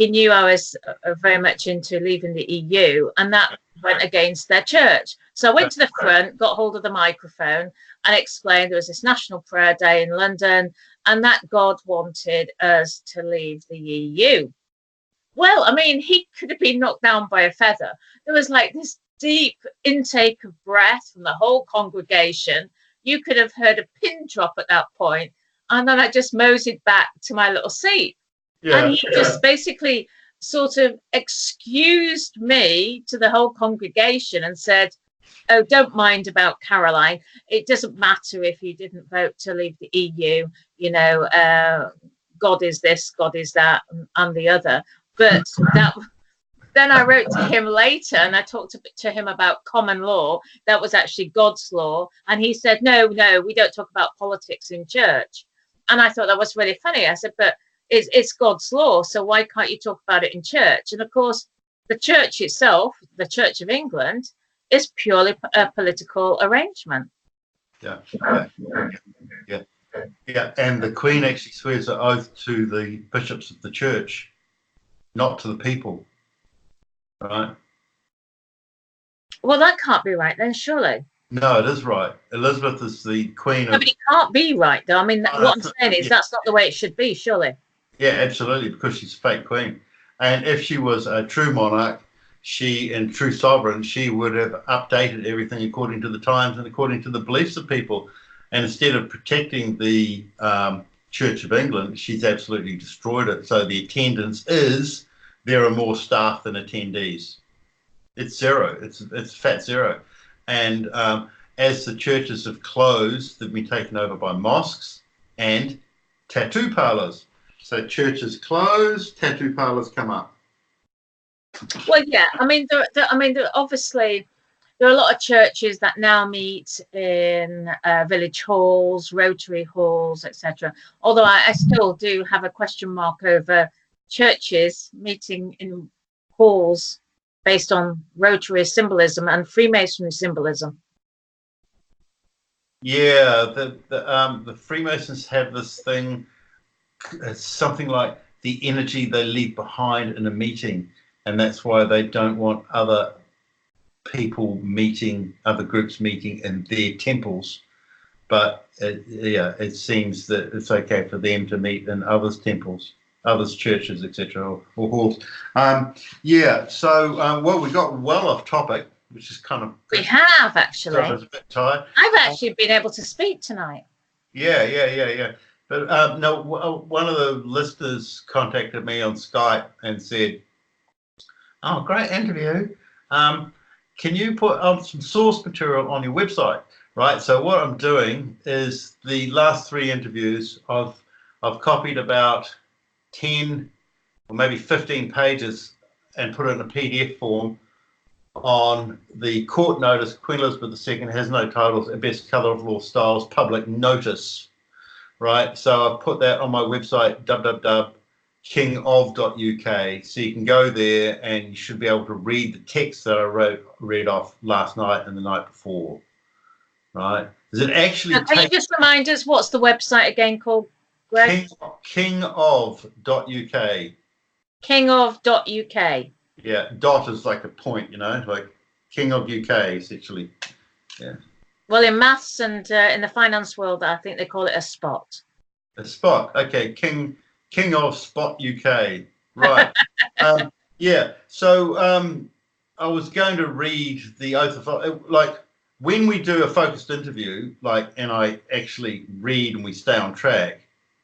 knew I was very much into leaving the EU, and that went against their church. So I went to the front, got hold of the microphone and explained there was this national prayer day in London and that God wanted us to leave the EU. Well, I mean, he could have been knocked down by a feather. There was like this deep intake of breath from the whole congregation. You could have heard a pin drop at that point. And then I just moseyed back to my little seat. Yeah, and he just basically sort of excused me to the whole congregation and said, oh, don't mind about Caroline. It doesn't matter if you didn't vote to leave the EU. You know, God is this, God is that, and the other. But then I wrote to him later and I talked to him about common law. That was actually God's law. And he said, no, we don't talk about politics in church. And I thought that was really funny. I said, but it's God's law, so why can't you talk about it in church? And of course, the church itself, the Church of England, is purely a political arrangement. Yeah, yeah, yeah, yeah. And the Queen actually swears an oath to the bishops of the church, not to the people, right? Well, that can't be right then, surely. No, it is right. Elizabeth is the Queen No, of. but it can't be right, though. I mean, what I'm saying is Yeah, that's not the way it should be, surely. yeah, absolutely, because she's a fake queen. And if she was a true monarch, and true sovereign, she would have updated everything according to the times and according to the beliefs of people. And instead of protecting the Church of England, she's absolutely destroyed it. So the attendance is there are more staff than attendees. It's zero. It's fat zero. And as the churches have closed, they've been taken over by mosques and tattoo parlors. So churches close, tattoo parlors come up. Well, yeah. I mean, obviously there are a lot of churches that now meet in village halls, Rotary halls, etc. Although I still do have a question mark over churches meeting in halls based on Rotary symbolism and Freemasonry symbolism. Yeah, the Freemasons have this thing. It's something like the energy they leave behind in a meeting, and that's why they don't want other other groups meeting in their temples. But it seems that it's okay for them to meet in others' temples, others' churches, etc., or halls. Yeah. So, well, we got well off topic, which is kind of We have so I actually. was a bit tired. I've actually been able to speak tonight. Yeah. But no, one of the listeners contacted me on Skype and said, "Oh, great interview. Um, can you put some source material on your website?" Right. So what I'm doing is the last three interviews, I've copied about 10 or maybe 15 pages and put it in a PDF form on the court notice. Queen Elizabeth II has no titles, at best colour of law styles, public notice. Right. So I've put that on my website, www.kingof.uk. So you can go there and you should be able to read the text that I read off last night and the night before. Right. Does it actually Now, can you just remind us what's the website again called, Greg? Kingof.uk. Kingof.uk. Yeah, dot is like a point, like King of UK, essentially. Yeah. Well, in maths and in the finance world, I think they call it a spot. A spot. Okay, King of Spot UK. Right. Yeah. So I was going to read the oath of, like, when we do a focused interview, and I actually read and we stay on track,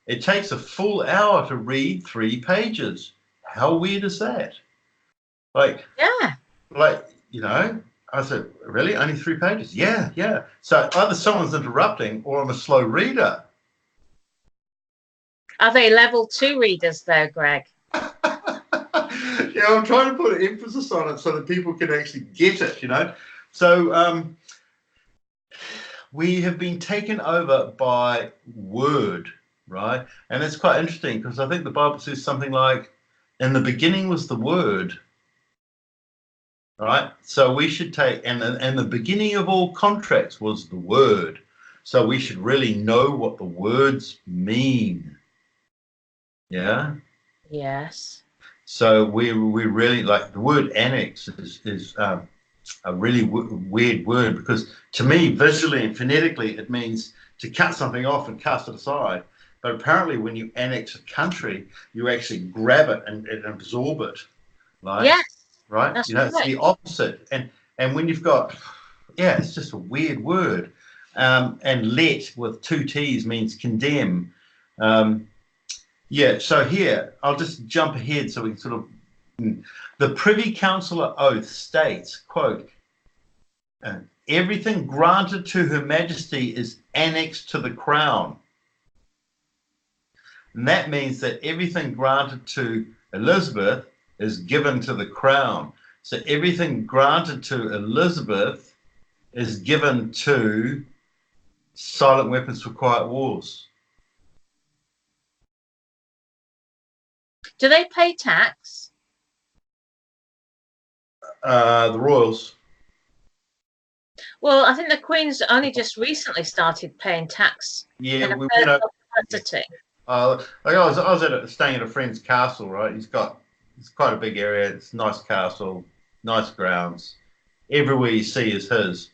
it takes a full hour to read 3 pages. How weird is that? Yeah. I said, really? Only 3 pages? Yeah. So either someone's interrupting or I'm a slow reader. Are they level 2 readers though, Greg? Yeah, I'm trying to put an emphasis on it so that people can actually get it. So we have been taken over by word, right? And it's quite interesting because I think the Bible says something like, in the beginning was the word. Right, so we should take, and the beginning of all contracts was the word. So we should really know what the words mean. Yeah. Yes. So we really like the word annex is a really weird word because to me, visually and phonetically, it means to cut something off and cast it aside. But apparently, when you annex a country, you actually grab it and absorb it. Like, yes. Right? That's It's the opposite. And when you've got, it's just a weird word. And let with 2 T's means condemn. So here, I'll just jump ahead so we can sort of, the Privy Councillor oath states, quote, everything granted to Her Majesty is annexed to the Crown. And that means that everything granted to Elizabeth is given to the Crown. So everything granted to Elizabeth is given to Silent Weapons for Quiet Wars. Do they pay tax? The Royals. Well, I think the Queen's only just recently started paying tax Yeah, in a we went personal up. Yeah. capacity. Like I was staying at a friend's castle, right? It's quite a big area. It's a nice castle, nice grounds. Everywhere you see is his.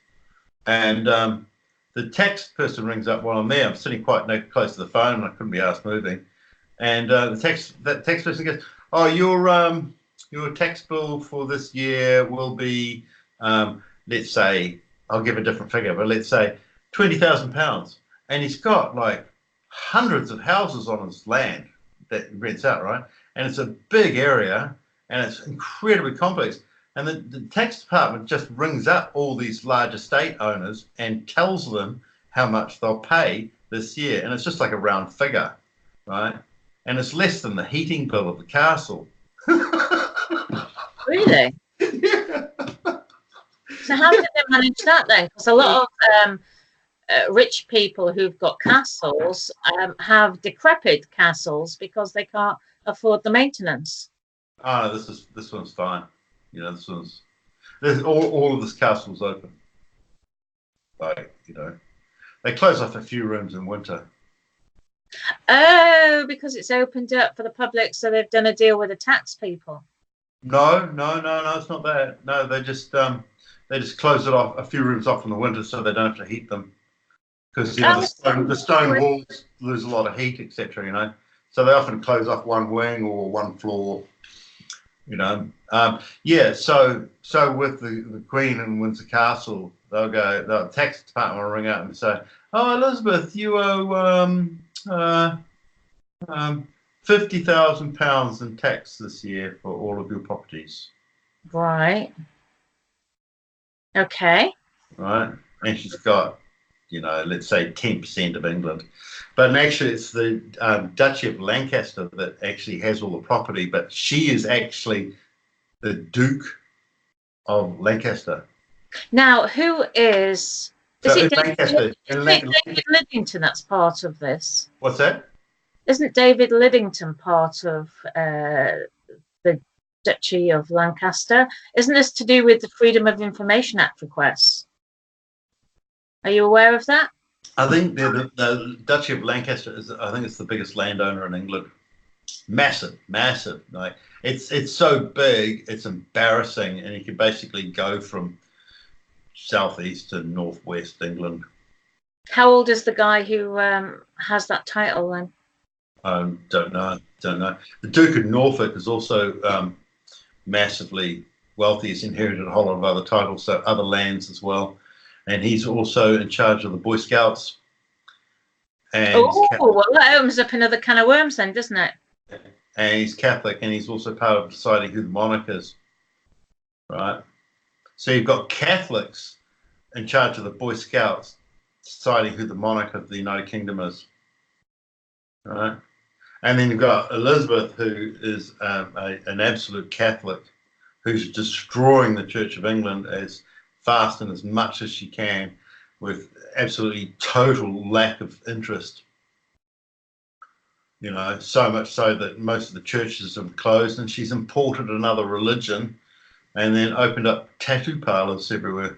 And the tax person rings up while I'm there. I'm sitting quite close to the phone, and I couldn't be asked moving. And that tax person goes, "Oh, your tax bill for this year will be, let's say, I'll give a different figure, but let's say £20,000." And he's got like hundreds of houses on his land that he rents out, right? And it's a big area, and it's incredibly complex. And the tax department just rings up all these large estate owners and tells them how much they'll pay this year. And it's just like a round figure, right? And it's less than the heating bill of the castle. Really? Yeah. So how did they manage that then? Because a lot of rich people who've got castles have decrepit castles because they can't afford the maintenance. Oh, no, this one's fine. You know, there's all of this castle's open. Like, you know, they close off a few rooms in winter. Oh, because it's opened up for the public, so they've done a deal with the tax people. No, it's not that. No, they just close it off, a few rooms off in the winter, so they don't have to heat them, because you know the stone walls lose a lot of heat, etc. You know, so they often close off one wing or one floor. You know, yeah. So with the Queen and Windsor Castle, the tax department will ring up and say, "Oh, Elizabeth, you owe £50,000 in tax this year for all of your properties." Right. Okay. Right, and she's got, you know, let's say 10% of England, but actually it's the Duchy of Lancaster that actually has all the property, but she is actually the Duke of Lancaster. Now, who is So in it? Lancaster, Isn't it David Liddington that's part of this? what's that? Isn't David Liddington part of the Duchy of Lancaster? Isn't this to do with the Freedom of Information Act requests? Are you aware of that? I think the Duchy of Lancaster is, I think it's the biggest landowner in England. Massive. Like it's so big, it's embarrassing, and you can basically go from southeast to northwest England. How old is the guy who has that title then? Don't know. The Duke of Norfolk is also massively wealthy. He's inherited a whole lot of other titles, so other lands as well. And he's also in charge of the Boy Scouts. And well, that opens up another can of worms then, doesn't it? And he's Catholic, and he's also part of deciding who the monarch is. Right? So you've got Catholics in charge of the Boy Scouts deciding who the monarch of the United Kingdom is. Right? And then you've got Elizabeth, who is an absolute Catholic, who's destroying the Church of England as fast and as much as she can, with absolutely total lack of interest. You know, so much so that most of the churches have closed, and she's imported another religion and then opened up tattoo parlors everywhere.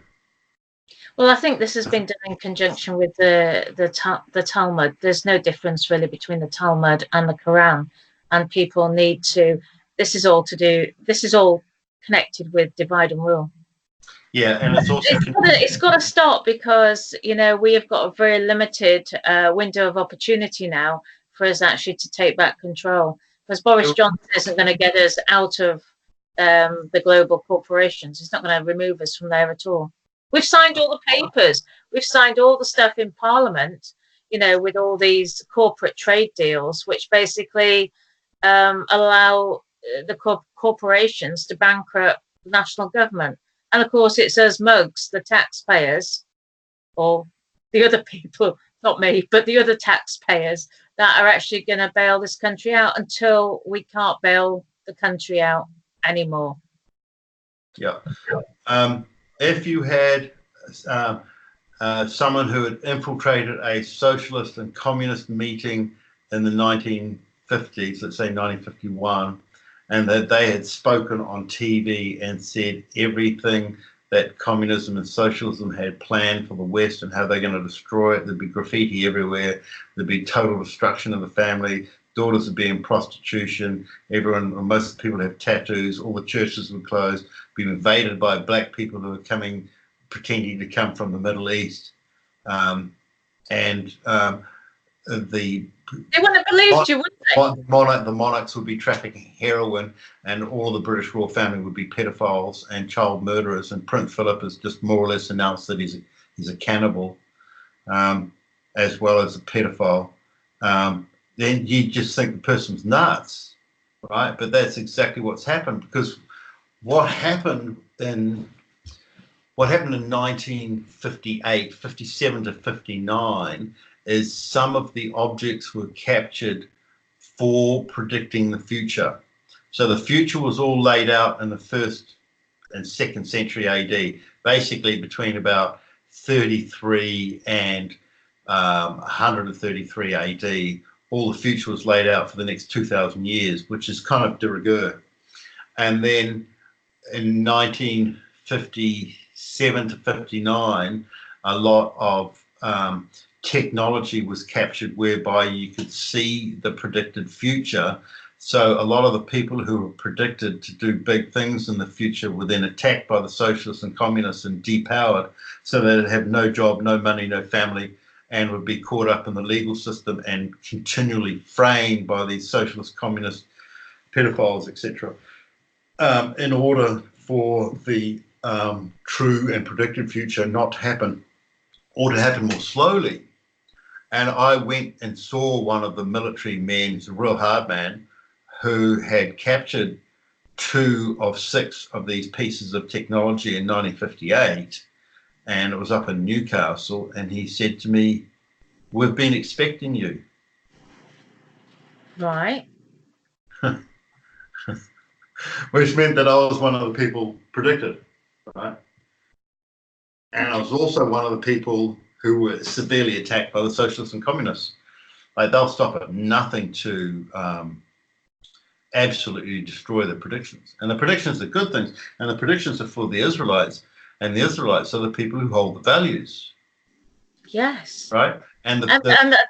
Well, I think this has been done in conjunction with the Talmud. There's no difference really between the Talmud and the Quran, and people need to. This is all connected with divide and rule. Yeah, and it's also it's got to stop, because you know we have got a very limited window of opportunity now for us actually to take back control. Because Boris Johnson isn't going to get us out of the global corporations. He's not going to remove us from there at all. We've signed all the papers. We've signed all the stuff in Parliament, you know, with all these corporate trade deals, which basically allow the corporations to bankrupt the national government. And of course, it's us mugs, the taxpayers, or the other people, not me, but the other taxpayers that are actually going to bail this country out until we can't bail the country out anymore. Yeah. If you had someone who had infiltrated a socialist and communist meeting in the 1950s, let's say 1951, and that they had spoken on TV and said everything that communism and socialism had planned for the West and how they're going to destroy it. There'd be graffiti everywhere. There'd be total destruction of the family. Daughters would be in prostitution. Everyone, or most of the people have tattoos. All the churches would close. Be invaded by black people who are coming, pretending to come from the Middle East. The They wouldn't have believed you, would they? the monarchs would be trafficking heroin, and all the British royal family would be pedophiles and child murderers. And Prince Philip has just more or less announced that he's a cannibal, as well as a pedophile. Then you just think the person's nuts, right? But that's exactly what's happened, because what happened in 1958, 57 to 59 is some of the objects were captured for predicting the future. So the future was all laid out in the 1st and 2nd century AD, basically between about 33 and 133 AD. All the future was laid out for the next 2,000 years, which is kind of de rigueur. And then in 1957 to 59, a lot of technology was captured whereby you could see the predicted future. So a lot of the people who were predicted to do big things in the future were then attacked by the socialists and communists and depowered, so they'd have no job, no money, no family, and would be caught up in the legal system and continually framed by these socialist, communist, pedophiles, etc. In order for the true and predicted future not to happen, or to happen more slowly. And I went and saw one of the military men, he's a real hard man, who had captured 2 of 6 of these pieces of technology in 1958, and it was up in Newcastle, and he said to me, "We've been expecting you." Right. Which meant that I was one of the people predicted, right? And I was also one of the people who were severely attacked by the socialists and communists. Like, they'll stop at nothing to absolutely destroy the predictions. And the predictions are good things, and the predictions are for the Israelites, and the Israelites are the people who hold the values. Yes. Right? And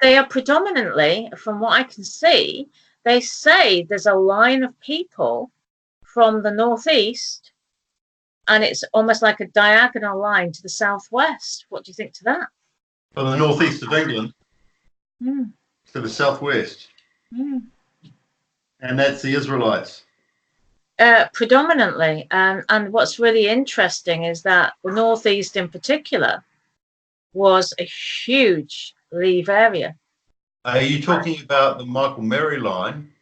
they are predominantly, from what I can see, they say there's a line of people from the northeast, and it's almost like a diagonal line to the southwest. What do you think to that? From the northeast of England to the southwest. And that's the Israelites. Predominantly. And what's really interesting is that the northeast in particular was a huge leave area. Are you talking about the Michael Mary line,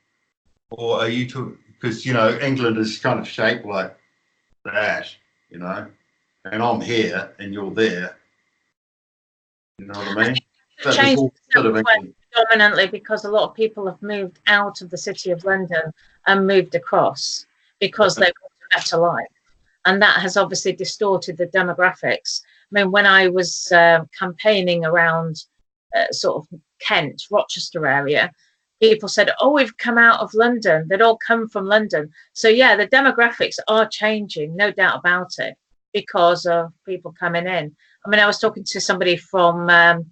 or are you talking, because, you know, England is kind of shaped like that, you know, and I'm here and you're there. You know what I mean? It's changed predominantly because a lot of people have moved out of the city of London and moved across because they want a better life. And that has obviously distorted the demographics. I mean, when I was campaigning around sort of Kent, Rochester area, people said, "Oh, we've come out of London." They'd all come from London. So yeah, the demographics are changing, no doubt about it, because of people coming in. I mean, I was talking to somebody from the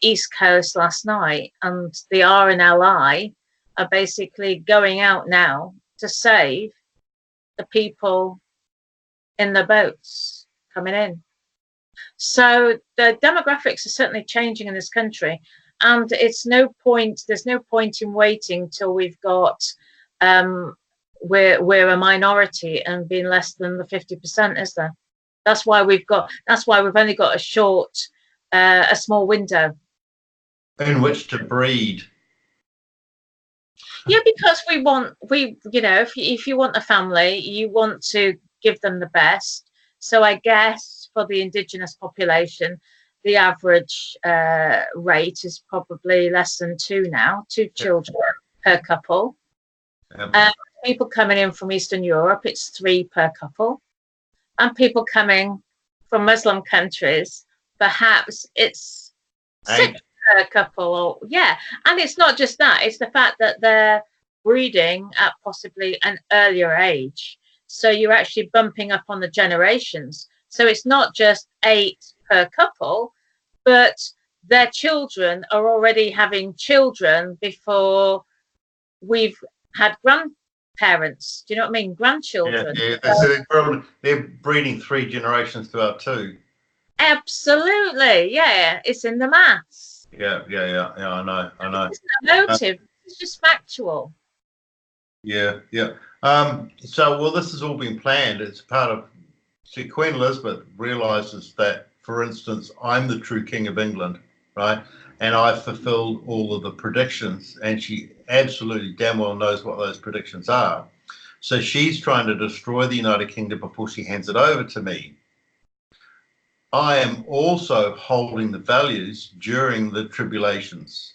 East Coast last night, and the RNLI are basically going out now to save the people in the boats coming in. So the demographics are certainly changing in this country, and there's no point in waiting till we've got we're a minority and being less than the 50%, is there? That's why we've only got a small window in which to breed. Yeah, because you know, if you want a family, you want to give them the best. So I guess for the indigenous population, the average rate is probably less than 2 now, 2 children per couple. People coming in from Eastern Europe, it's 3 per couple. And people coming from Muslim countries, perhaps it's 6 per couple. Or and it's not just that, it's the fact that they're breeding at possibly an earlier age. So you're actually bumping up on the generations. So it's not just 8 per couple, but their children are already having children before we've had grandparents. Do you know what I mean? Yeah, Grandchildren. yeah. So, They're breeding 3 generations to our 2. absolutely. Yeah. It's in the maths. Yeah. I know. It's no Uh, motive. It's just factual. yeah. So, well, this has all been planned. It's part of. See, Queen Elizabeth realizes that, for instance, I'm the true King of England, right? And I've fulfilled all of the predictions, and she absolutely damn well knows what those predictions are. So she's trying to destroy the United Kingdom before she hands it over to me. I am also holding the values during the tribulations,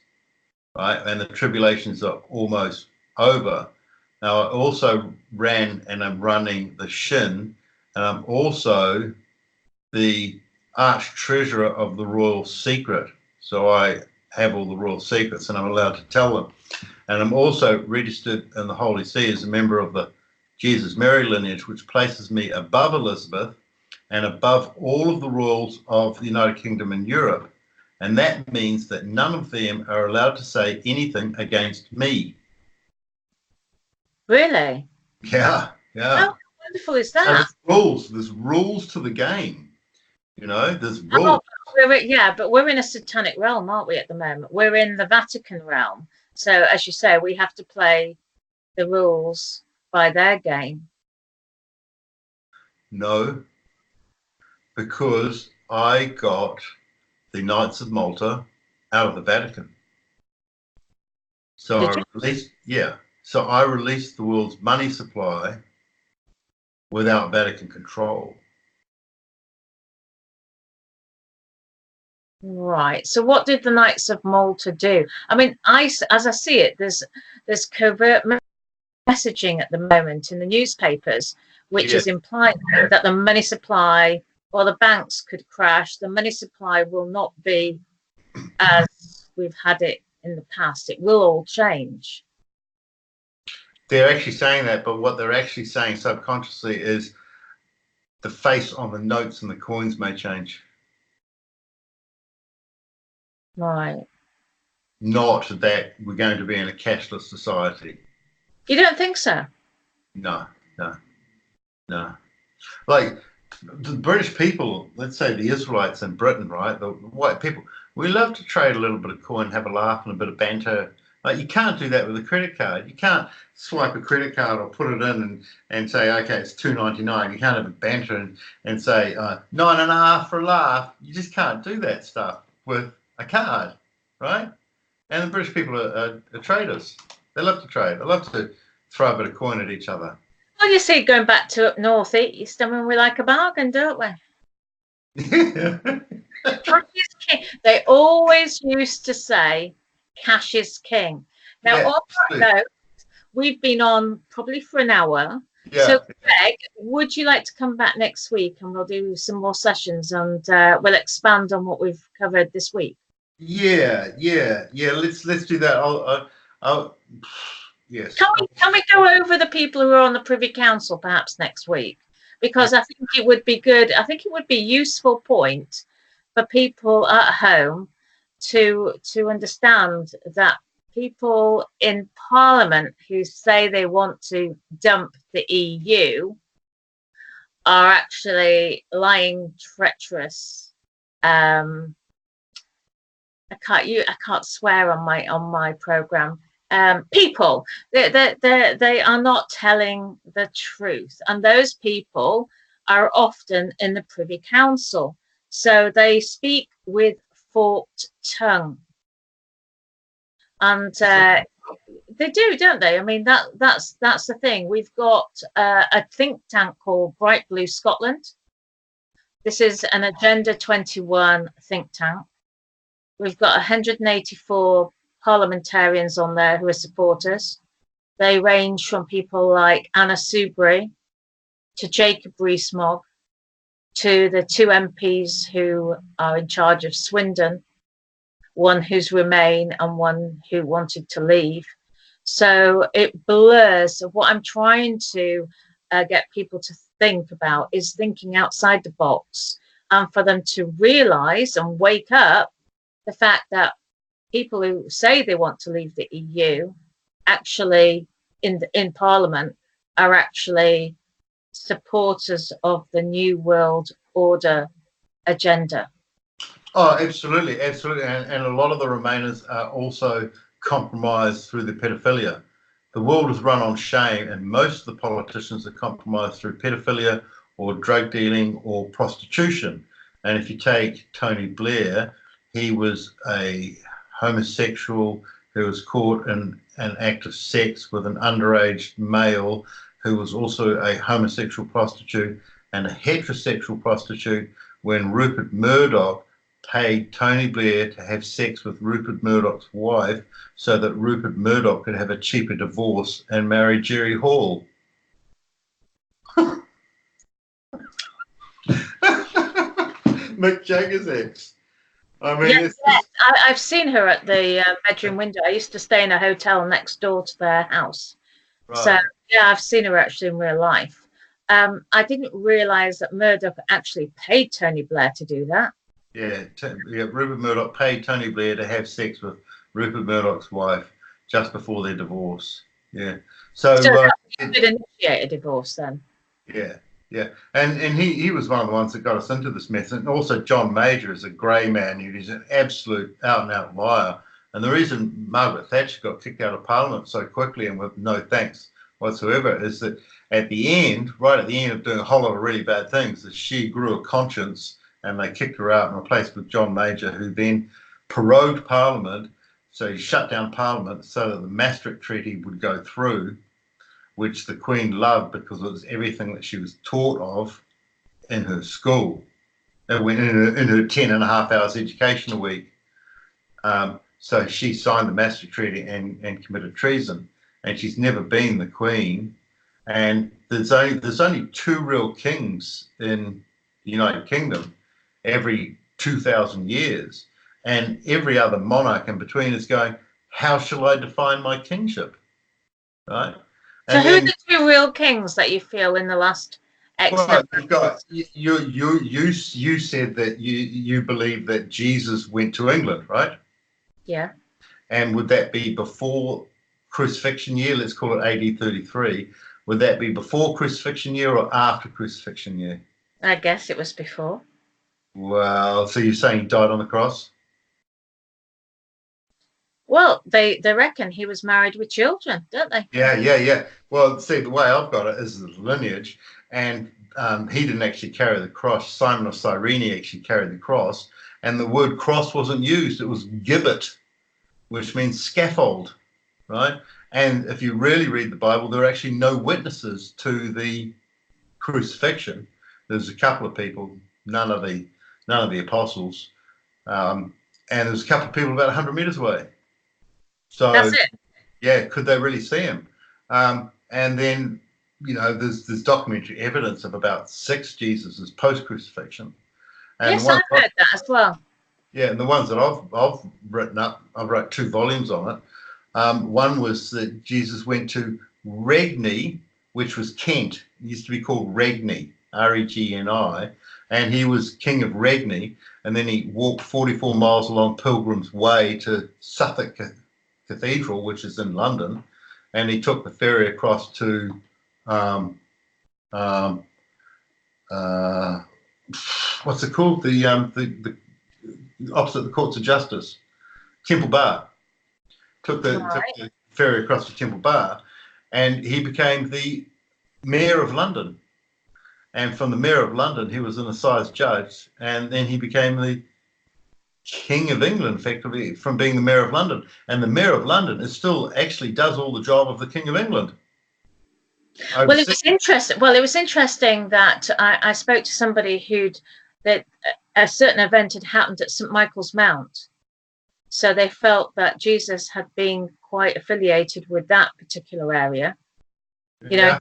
right? And the tribulations are almost over. Now, I also ran and I'm running the Shin, and I'm also the arch treasurer of the royal secret. So I have all the royal secrets and I'm allowed to tell them. And I'm also registered in the Holy See as a member of the Jesus Mary lineage, which places me above Elizabeth and above all of the royals of the United Kingdom and Europe. And that means that none of them are allowed to say anything against me. Really? Yeah. How wonderful is So that? there's rules to the game. There's rules. Oh, but we're in a satanic realm, aren't we, at the moment? We're in the Vatican realm. So, as you say, we have to play the rules by their game. No, because I got the Knights of Malta out of the Vatican. So Did you? So I released the world's money supply without Vatican control. Right. So, what did the Knights of Malta do? I mean, as I see it, there's covert messaging at the moment in the newspapers, which is implying that the money supply, or the banks could crash. The money supply will not be as we've had it in the past. It will all change. They're actually saying that, but what they're actually saying subconsciously is the face on the notes and the coins may change. Right. Not that we're going to be in a cashless society. You don't think so? No. Like the British people, let's say the Israelites in Britain, right? The white people, we love to trade a little bit of coin, have a laugh and a bit of banter. Like you can't do that with a credit card. You can't swipe a credit card or put it in and say, okay, it's $2.99. You can't have a banter and say 9.5 for a laugh. You just can't do that stuff with a card, right? And the British people are traders. They love to trade. They love to throw a bit of coin at each other. Well, you see, going back to up north east, I mean, we like a bargain, don't we? Cash is king. They always used to say, cash is king. Now, on that note, we've been on probably for an hour. Yeah. So, Greg, would you like to come back next week and we'll do some more sessions and we'll expand on what we've covered this week? Yeah. Let's do that. Yes. Can we go over the people who are on the Privy Council perhaps next week? Because I think it would be good. I think it would be a useful point for people at home to understand that people in Parliament who say they want to dump the EU are actually lying, treacherous. I can't swear on my program. People, they are not telling the truth, and those people are often in the Privy Council, so they speak with forked tongue, and they do, don't they? I mean, that's the thing. We've got a think tank called Bright Blue Scotland. This is an Agenda 21 think tank. We've got 184 parliamentarians on there who are supporters. They range from people like Anna Soubry to Jacob Rees-Mogg to the 2 MPs who are in charge of Swindon, one who's Remain and one who wanted to leave. So it blurs. So what I'm trying to get people to think about is thinking outside the box, and for them to realise and wake up the fact that people who say they want to leave the EU actually in Parliament are actually supporters of the New World Order agenda. Oh, absolutely, absolutely. And a lot of the Remainers are also compromised through the pedophilia. The world is run on shame, and most of the politicians are compromised through pedophilia or drug dealing or prostitution. And if you take Tony Blair, he was a homosexual who was caught in an act of sex with an underage male who was also a homosexual prostitute and a heterosexual prostitute when Rupert Murdoch paid Tony Blair to have sex with Rupert Murdoch's wife so that Rupert Murdoch could have a cheaper divorce and marry Jerry Hall. Mick Jagger's ex. I mean, yes, I've seen her at the bedroom window. I used to stay in a hotel next door to their house. Right. So, yeah, I've seen her actually in real life. I didn't realise that Murdoch actually paid Tony Blair to do that. Yeah, Rupert Murdoch paid Tony Blair to have sex with Rupert Murdoch's wife just before their divorce. Yeah. So he did initiate a divorce then. Yeah, yeah. And he was one of the ones that got us into this mess. And also John Major is a grey man. He's an absolute out-and-out liar. And the reason Margaret Thatcher got kicked out of Parliament so quickly and with no thanks whatsoever is that at the end, right at the end of doing a whole lot of really bad things, that she grew a conscience and they kicked her out and replaced with John Major, who then prorogued Parliament. So he shut down Parliament so that the Maastricht Treaty would go through, which the Queen loved because it was everything that she was taught of in her school, in her 10.5 hours education a week. So she signed the Maastricht Treaty and committed treason, and she's never been the Queen. And there's only 2 real kings in the United Kingdom every 2,000 years, and every other monarch in between is going, how shall I define my kingship, right? So who are the 2 real kings that you feel in the last X number of years? You said that you believe that Jesus went to England, right? Yeah. And would that be before crucifixion year? Let's call it AD 33. Would that be before crucifixion year or after crucifixion year? I guess it was before. Well, so you're saying he died on the cross? Well, they reckon he was married with children, don't they? Yeah. Well, see, the way I've got it is the lineage, and he didn't actually carry the cross. Simon of Cyrene actually carried the cross, and the word cross wasn't used. It was gibbet, which means scaffold, right? And if you really read the Bible, there are actually no witnesses to the crucifixion. There's a couple of people, none of the apostles, and there's a couple of people about 100 meters away. So that's it. Yeah, could they really see him? And then, there's documentary evidence of about 6 Jesuses post-crucifixion. Yes, I've heard that as well. Yeah, and the ones that I've written up, I've wrote 2 volumes on it. One was that Jesus went to Regni, which was Kent. It used to be called Regni, Regni, and he was king of Regni. And then he walked 44 miles along Pilgrim's Way to Suffolk Cathedral, which is in London, and he took the ferry across to what's it called? The opposite the Courts of Justice, Temple Bar. Took the ferry across to Temple Bar, and he became the mayor of London. And from the mayor of London, he was an assize judge, and then he became the King of England, effectively, from being the mayor of London. And the mayor of London is still actually does all the job of the King of England. Well, it was interesting. Well, it was interesting that I spoke to somebody that a certain event had happened at St. Michael's Mount. So they felt that Jesus had been quite affiliated with that particular area.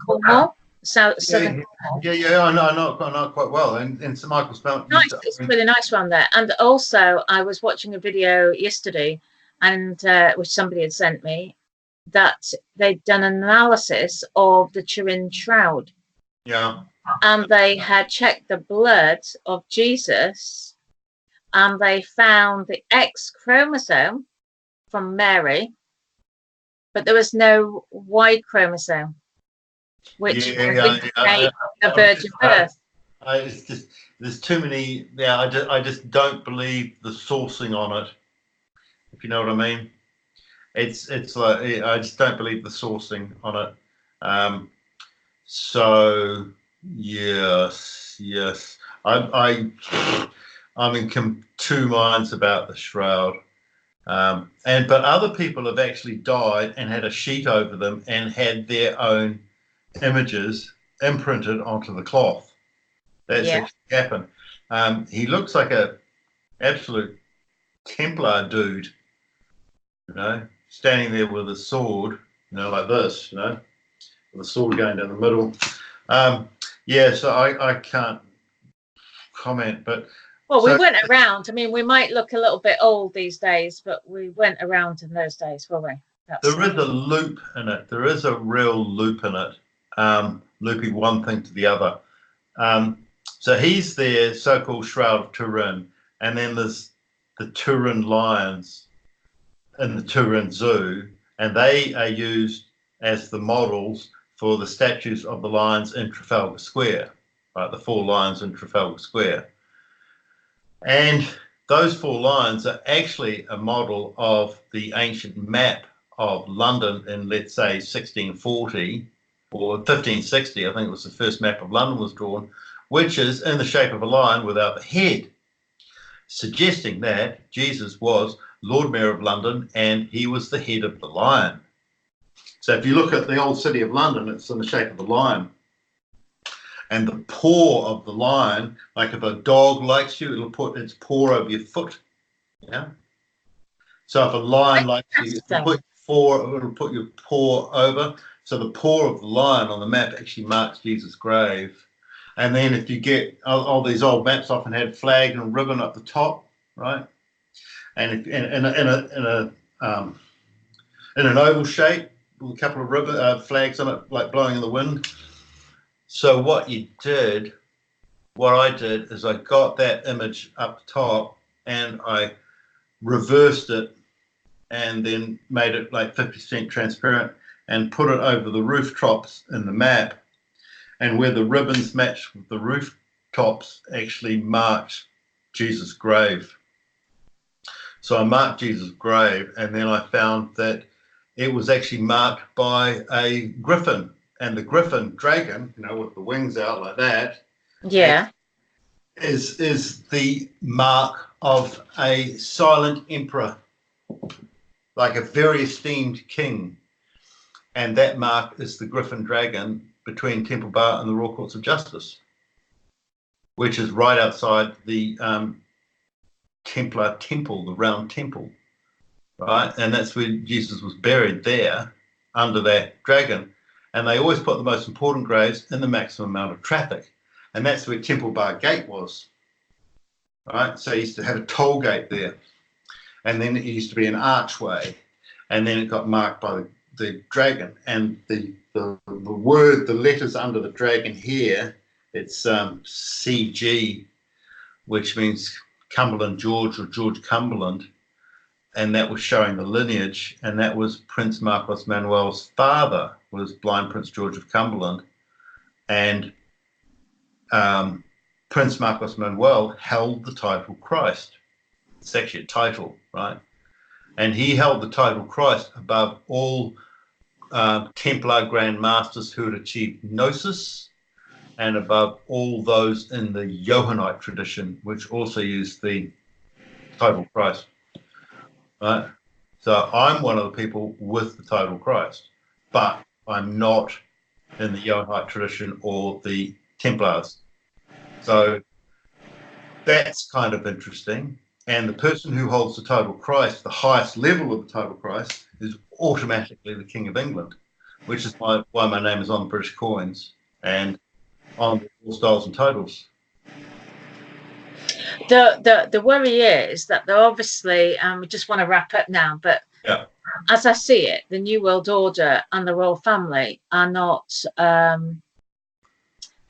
Cornwall. Southern Cornwall. Yeah, I know quite well. And St. Michael's Mount. Nice, it's really nice around there. And also, I was watching a video yesterday, and which somebody had sent me, that they'd done an analysis of the Turin Shroud. Yeah. and they had checked the blood of Jesus, and they found the X chromosome from Mary, but there was no Y chromosome, which Yeah, would yeah, yeah. indicate a virgin I, birth. it's just there's too many. Yeah, I just don't believe the sourcing on it. If you know what I mean, it's like I just don't believe the sourcing on it. Um, so yes, yes, I'm in two minds about the shroud. But other people have actually died and had a sheet over them and had their own images imprinted onto the cloth. That's Yeah. actually happened. He looks like a absolute Templar dude, standing there with a sword, like this, with a sword going down the middle. Yeah, so I can't comment, but Well, we so went around. I mean, we might look a little bit old these days, but we went around in those days, were we? That's there is a loop in it. There is a real loop in it, looping one thing to the other. So he's their so-called Shroud of Turin, and then there's the Turin lions in the Turin Zoo, and they are used as the models for the statues of the lions in Trafalgar Square, right? The four lions in Trafalgar Square. And those four lions are actually a model of the ancient map of London in, let's say, 1640 or 1560. I think it was the first map of London was drawn, which is in the shape of a lion without the head, suggesting that Jesus was Lord Mayor of London and he was the head of the lion. So if you look at the old city of London, it's in the shape of a lion. And the paw of the lion, like if a dog likes you, it'll put its paw over your foot. Yeah. So if a lion likes you, it'll put your paw over. So the paw of the lion on the map actually marks Jesus' grave. And then if you get all these old maps often had flag and ribbon at the top, right? And if in an oval shape with a couple of ribbon flags on it, like blowing in the wind. So what I did is I got that image up top and I reversed it and then made it like 50% transparent and put it over the rooftops in the map. And where the ribbons matched with the rooftops actually marked Jesus' grave. So I marked Jesus' grave, and then I found that it was actually marked by a griffin. And the griffin dragon, with the wings out like that, yeah. is the mark of a silent emperor, like a very esteemed king. And that mark is the griffin dragon between Temple Bar and the Royal Courts of Justice, which is right outside the Templar temple, the round temple, right? And that's where Jesus was buried, there under that dragon. And they always put the most important graves in the maximum amount of traffic. And that's where Temple Bar Gate was, right? So he used to have a toll gate there. And then it used to be an archway. And then it got marked by the dragon. And the letters under the dragon here, it's CG, which means Cumberland George or George Cumberland. And that was showing the lineage. And that was Prince Marcos Manuel's father, was Blind Prince George of Cumberland. And Prince Marcos Manuel held the title Christ. It's actually a title, right? And he held the title Christ above all Templar Grand Masters who had achieved Gnosis, and above all those in the Johannite tradition, which also used the title Christ. Right? So I'm one of the people with the title Christ, but I'm not in the Johannite tradition or the Templars. So that's kind of interesting. And the person who holds the title Christ, the highest level of the title Christ, is automatically the King of England, which is why my name is on British coins and on all styles and totals. The worry is that they're obviously, we just want to wrap up now, but yeah. As I see it, the New World Order and the royal family are not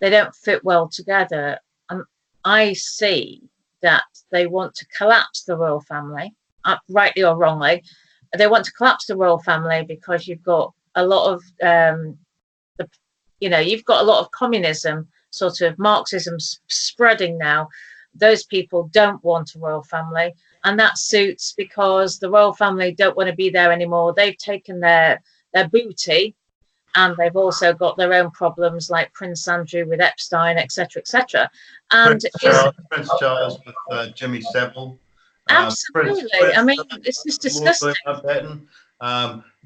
they don't fit well together. And I see that they want to collapse the royal family, rightly or wrongly. They want to collapse the royal family because you've got a lot of you've got a lot of communism, sort of Marxism spreading now. Those people don't want a royal family, and that suits because the royal family don't want to be there anymore. They've taken their booty, and they've also got their own problems like Prince Andrew with Epstein, etc., etc. And Prince Charles with Jimmy Savile. Absolutely. I mean, it's just disgusting.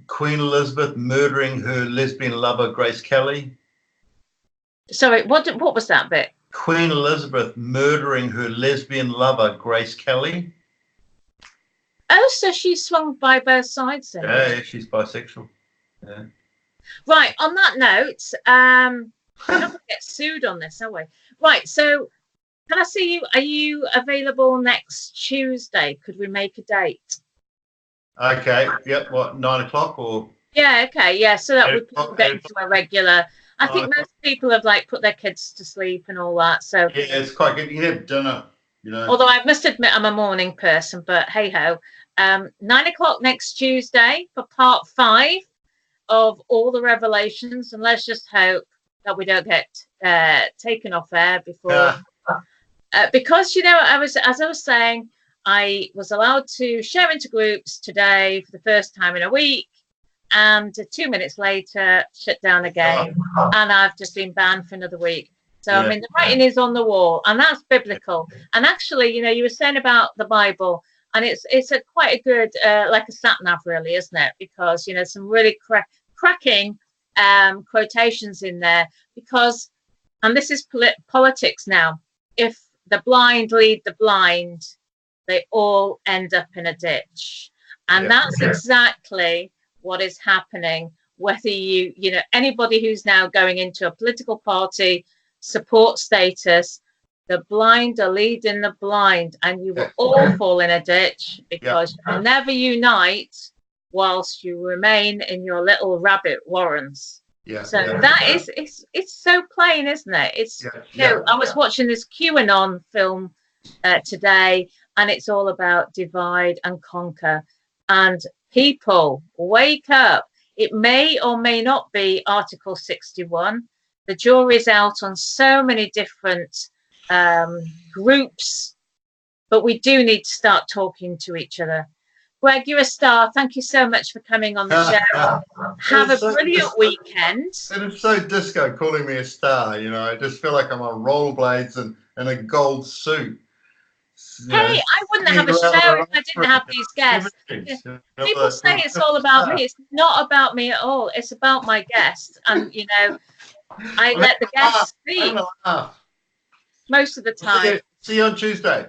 Queen Elizabeth murdering her lesbian lover, Grace Kelly. Sorry, what was that bit? Queen Elizabeth murdering her lesbian lover, Grace Kelly. Oh, so she swung by both sides then? Yeah, she's bisexual. Yeah. Right, on that note, we're not going to get sued on this, are we? Right, so can I see you? Are you available next Tuesday? Could we make a date? Okay, yep, what, 9 o'clock or? Yeah, okay, yeah, so that we can get into a regular. I think most people have like put their kids to sleep and all that. So yeah, it's quite good. You can have dinner, you know. Although I must admit I'm a morning person, but hey ho. 9 o'clock next Tuesday for part 5 of all the revelations, and let's just hope that we don't get taken off air before. Because as I was saying, I was allowed to share into groups today for the first time in a week. And 2 minutes later, shut down again, and I've just been banned for another week. So I mean, the writing is on the wall, and that's biblical. And actually, you were saying about the Bible, and it's a quite a good like a sat nav, really, isn't it? Because some really cracking quotations in there. Because, and this is politics now. If the blind lead the blind, they all end up in a ditch, and that's exactly what is happening. Whether anybody who's now going into a political party, support status, the blind are leading the blind, and you will all fall in a ditch because you'll never unite whilst you remain in your little rabbit warrens. That is, it's so plain, isn't it? It's I was watching this QAnon film today, and it's all about divide and conquer. And people, wake up. It may or may not be Article 61. The jury's out on so many different groups, but we do need to start talking to each other. Greg, you're a star. Thank you so much for coming on the show. Have a brilliant weekend. And it's so disco calling me a star. I just feel like I'm on rollerblades and in a gold suit. Hey, I wouldn't have a show if I didn't have these guests. People say it's all about me. It's not about me at all. It's about my guests. And, I let the guests speak most of the time. See you on Tuesday.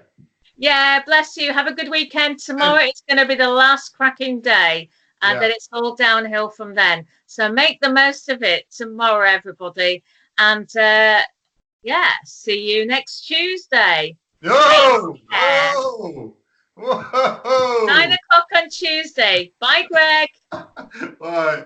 Yeah, bless you. Have a good weekend. Tomorrow it's going to be the last cracking day. And then it's all downhill from then. So make the most of it tomorrow, everybody. And, see you next Tuesday. Whoa! 9 o'clock on Tuesday. Bye, Greg. Bye.